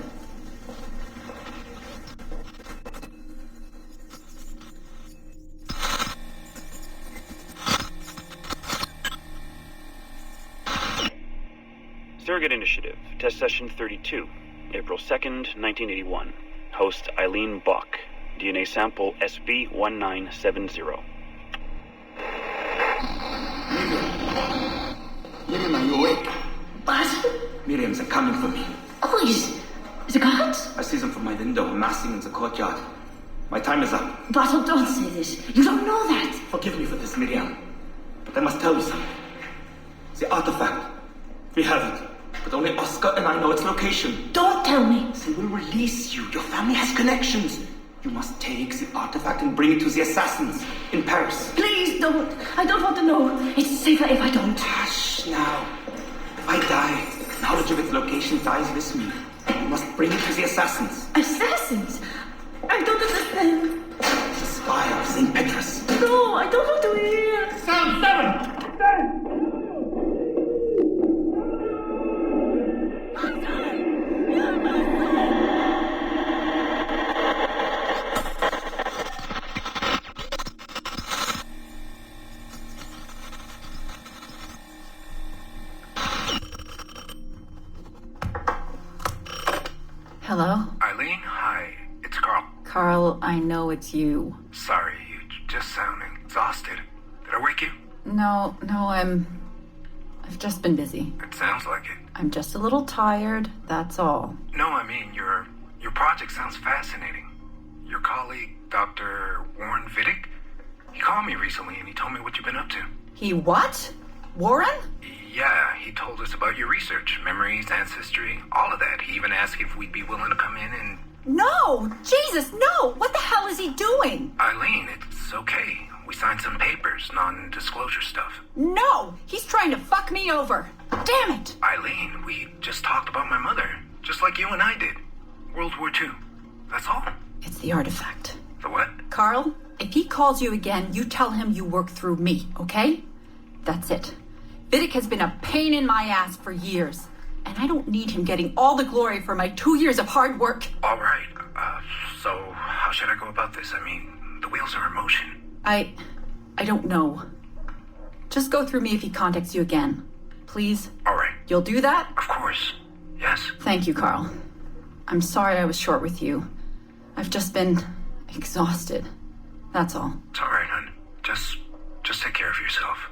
Surrogate Initiative, Test Session 32, April 2nd, 1981. Host Eileen Bach, DNA sample SB1970. Miriam, are you awake? What? Miriam's are coming for me. Oh, is it gods? I see them from my window, massing in the courtyard. My time is up. Bartle, don't say this. You don't know that. Forgive me for this, Miriam. But I must tell you something. The artifact. We have it. But only Oscar and I know its location. Don't tell me. They will release you. Your family has connections. You must take the artifact and bring it to the assassins in Paris. Please don't. I don't want to know. It's safer if I don't. Hush now. If I die, knowledge of its location dies with me. You must bring it to the assassins. Assassins? I don't understand. The spire of St. Petrus. No, I don't want to hear. Sound 7! Stand! Hello? Eileen, hi. It's Carl. Carl, I know it's you. Sorry, you just sound exhausted. Did I wake you? No, I've just been busy. It sounds like it. I'm just a little tired, that's all. No, I mean, your project sounds fascinating. Your colleague, Dr. Warren Vidic? He called me recently and he told me what you've been up to. He what? Warren? Yeah, he told us about your research, memories, ancestry, all of that. He even asked if we'd be willing to come in and... No! Jesus, no! What the hell is he doing? Eileen, it's okay. We signed some papers, non-disclosure stuff. No! He's trying to fuck me over. Damn it! Eileen, we just talked about my mother, just like you and I did. World War II. That's all. It's the artifact. The what? Carl, if he calls you again, you tell him you work through me, okay? That's it. Vidic has been a pain in my ass for years, and I don't need him getting all the glory for my 2 years of hard work. All right. So how should I go about this? I mean, the wheels are in motion. I don't know. Just go through me if he contacts you again. Please? All right. You'll do that? Of course. Yes. Thank you, Carl. I'm sorry I was short with you. I've just been exhausted. That's all. It's all right, hon. Just take care of yourself.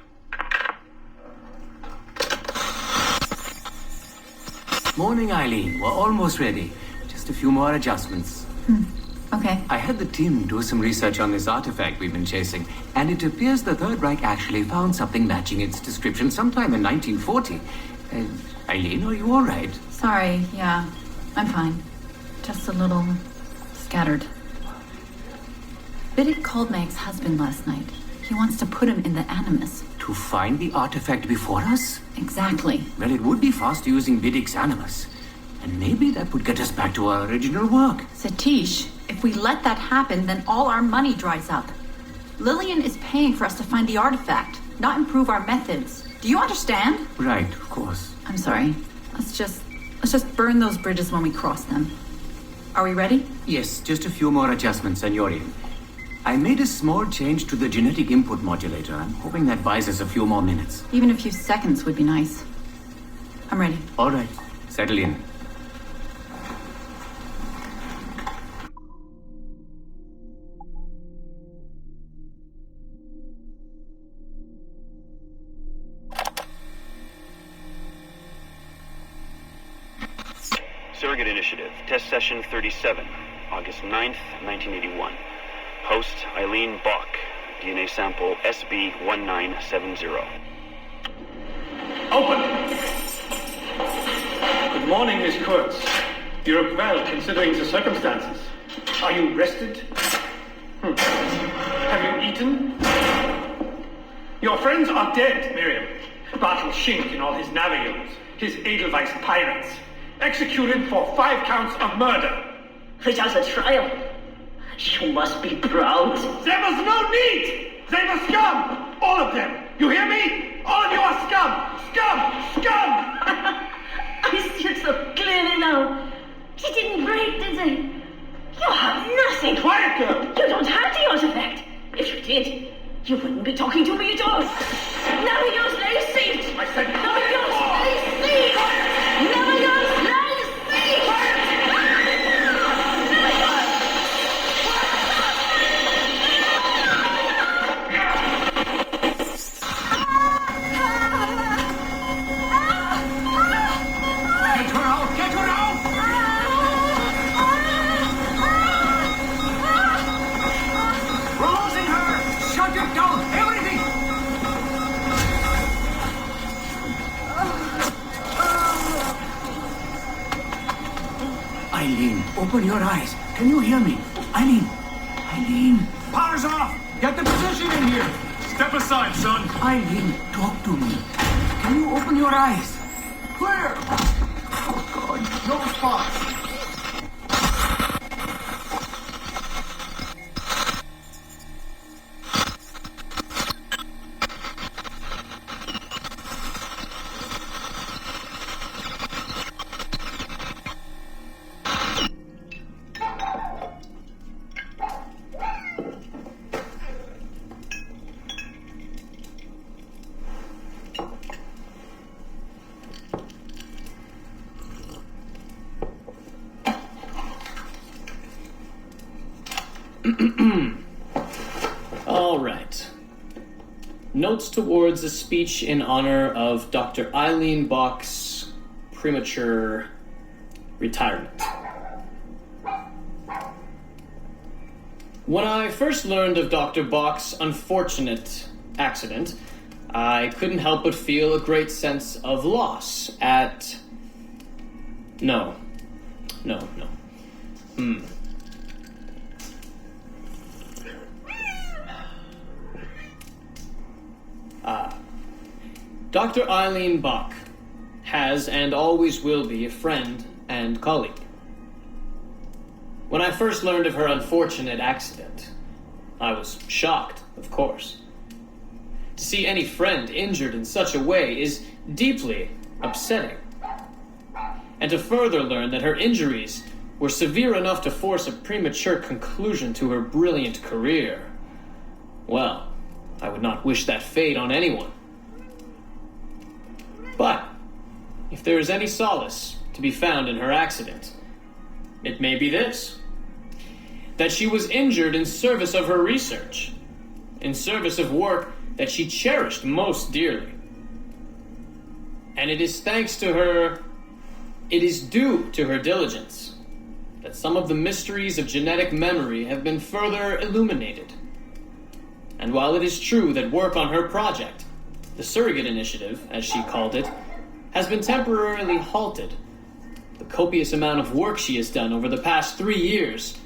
Morning, Eileen. We're almost ready. Just a few more adjustments. Okay. I had the team do some research on this artifact we've been chasing, and it appears the Third Reich actually found something matching its description sometime in 1940. Eileen, are you all right? Sorry, yeah. I'm fine. Just a little scattered. Vidic called my ex-husband last night. He wants to put him in the Animus. To find the artifact before us? Exactly. Well, it would be fast using Vidic's Animus. And maybe that would get us back to our original work. Satish, if we let that happen, then all our money dries up. Lillian is paying for us to find the artifact, not improve our methods. Do you understand? Right, of course. I'm sorry. Let's just burn those bridges when we cross them. Are we ready? Yes, just a few more adjustments, and you're in. I made a small change to the genetic input modulator. I'm hoping that buys us a few more minutes. Even a few seconds would be nice. I'm ready. All right. Settle in. Surrogate Initiative, Test Session 37, August 9th, 1981. Host Eileen Bach, DNA sample SB1970. Open! Good morning, Miss Kurtz. You look well, considering the circumstances. Are you rested? Have you eaten? Your friends are dead, Miriam. Bartel Schink and all his navigators, his Edelweiss pirates, executed for 5 counts of murder. Without a trial. You must be proud. There was no need! They were scum! All of them! You hear me? All of you are scum! Scum! Scum! I see it so clearly now. He didn't break, did they? You have nothing. Quiet, girl! You don't have the artifact. If you did, you wouldn't be talking to me at all. Navigators lay seat! I said Navigators lay seat! Navigators lay seat! Eileen, open your eyes. Can you hear me? Eileen! Eileen! Power's off! Get the position in here! Step aside, son! Eileen, talk to me. Can you open your eyes? Clear! Oh, God, no spots! All right. Notes towards a speech in honor of Dr. Eileen Bach's premature retirement. When I first learned of Dr. Bach's unfortunate accident, I couldn't help but feel a great sense of loss at... No. Dr. Eileen Bach has and always will be a friend and colleague. When I first learned of her unfortunate accident, I was shocked, of course. To see any friend injured in such a way is deeply upsetting. And to further learn that her injuries were severe enough to force a premature conclusion to her brilliant career, well, I would not wish that fate on anyone. But if there is any solace to be found in her accident, it may be this: that she was injured in service of her research, in service of work that she cherished most dearly. And it is thanks to her, it is due to her diligence, that some of the mysteries of genetic memory have been further illuminated. And while it is true that work on her project, the Surrogate Initiative, as she called it, has been temporarily halted, the copious amount of work she has done over the past 3 years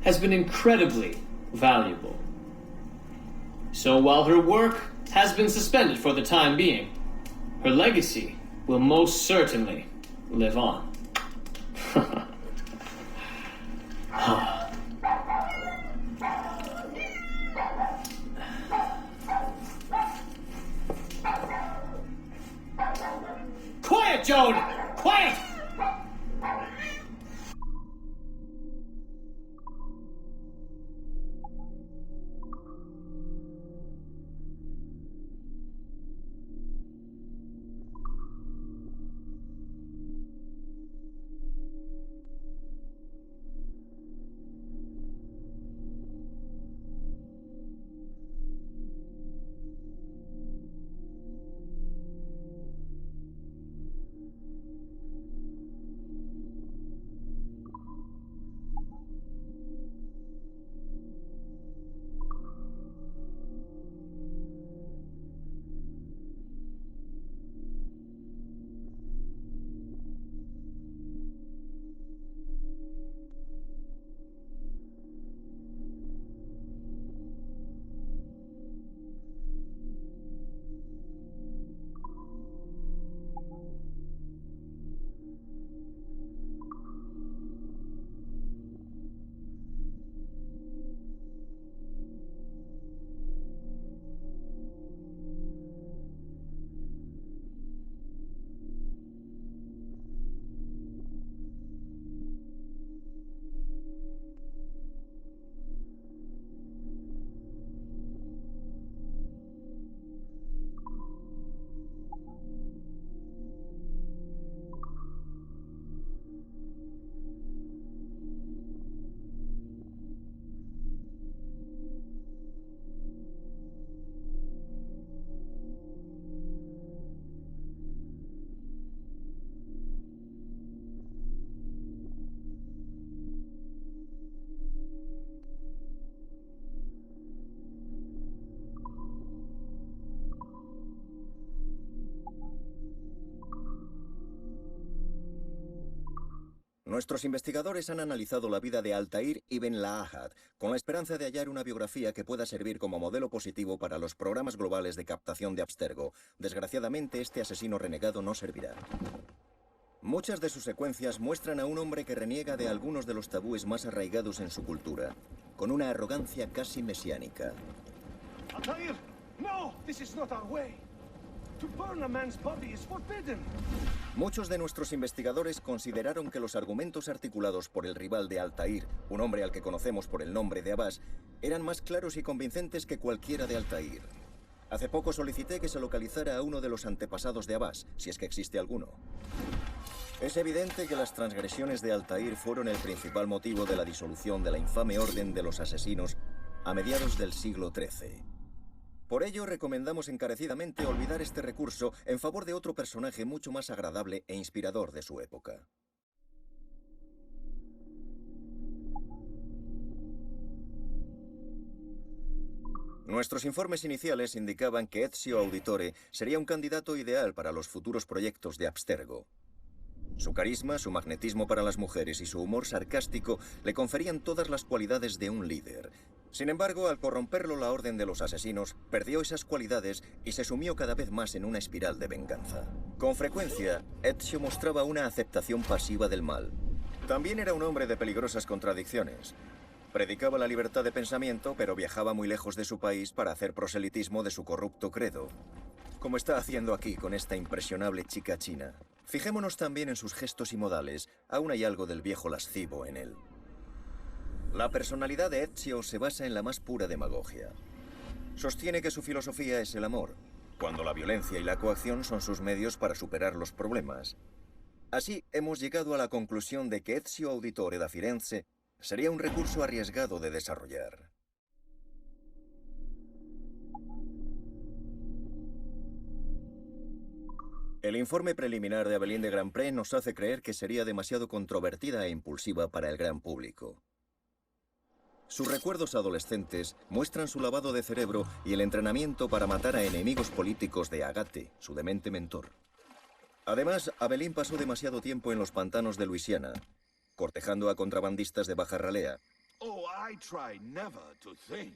has been incredibly valuable. So while her work has been suspended for the time being, her legacy will most certainly live on. Quiet, Joan! Quiet! Nuestros investigadores han analizado la vida de Altair ibn Lahad, con la esperanza de hallar una biografía que pueda servir como modelo positivo para los programas globales de captación de Abstergo. Desgraciadamente, este asesino renegado no servirá. Muchas de sus secuencias muestran a un hombre que reniega de algunos de los tabúes más arraigados en su cultura, con una arrogancia casi mesiánica. Altair! No! This is not our way! To burn a man's body is forbidden! Muchos de nuestros investigadores consideraron que los argumentos articulados por el rival de Altair, un hombre al que conocemos por el nombre de Abbas, eran más claros y convincentes que cualquiera de Altair. Hace poco solicité que se localizara a uno de los antepasados de Abbas, si es que existe alguno. Es evidente que las transgresiones de Altair fueron el principal motivo de la disolución de la infame Orden de los Asesinos a mediados del siglo XIII. Por ello, recomendamos encarecidamente olvidar este recurso en favor de otro personaje mucho más agradable e inspirador de su época. Nuestros informes iniciales indicaban que Ezio Auditore sería un candidato ideal para los futuros proyectos de Abstergo. Su carisma, su magnetismo para las mujeres y su humor sarcástico le conferían todas las cualidades de un líder. Sin embargo, al corromperlo la Orden de los Asesinos, perdió esas cualidades y se sumió cada vez más en una espiral de venganza. Con frecuencia, Ezio mostraba una aceptación pasiva del mal. También era un hombre de peligrosas contradicciones. Predicaba la libertad de pensamiento, pero viajaba muy lejos de su país para hacer proselitismo de su corrupto credo, como está haciendo aquí con esta impresionable chica china. Fijémonos también en sus gestos y modales. Aún hay algo del viejo lascivo en él. La personalidad de Ezio se basa en la más pura demagogia. Sostiene que su filosofía es el amor, cuando la violencia y la coacción son sus medios para superar los problemas. Así, hemos llegado a la conclusión de que Ezio Auditore da Firenze sería un recurso arriesgado de desarrollar. El informe preliminar de Abelín de Grandpré nos hace creer que sería demasiado controvertida e impulsiva para el gran público. Sus recuerdos adolescentes muestran su lavado de cerebro y el entrenamiento para matar a enemigos políticos de Agate, su demente mentor. Además, Abelín pasó demasiado tiempo en los pantanos de Luisiana, cortejando a contrabandistas de baja ralea. Oh, I try never to think.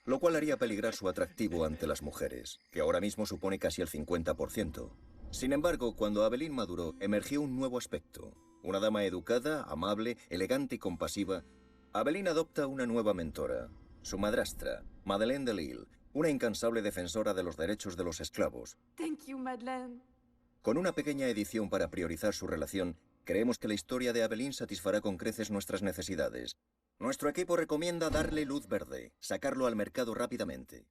Lo cual haría peligrar su atractivo ante las mujeres, que ahora mismo supone casi el 50%. Sin embargo, cuando Abelín maduró, emergió un nuevo aspecto. Una dama educada, amable, elegante y compasiva. Abelín adopta una nueva mentora, su madrastra, Madeleine de Lille, una incansable defensora de los derechos de los esclavos. Thank you, Madeleine. Con una pequeña edición para priorizar su relación, creemos que la historia de Abelín satisfará con creces nuestras necesidades. Nuestro equipo recomienda darle luz verde, sacarlo al mercado rápidamente.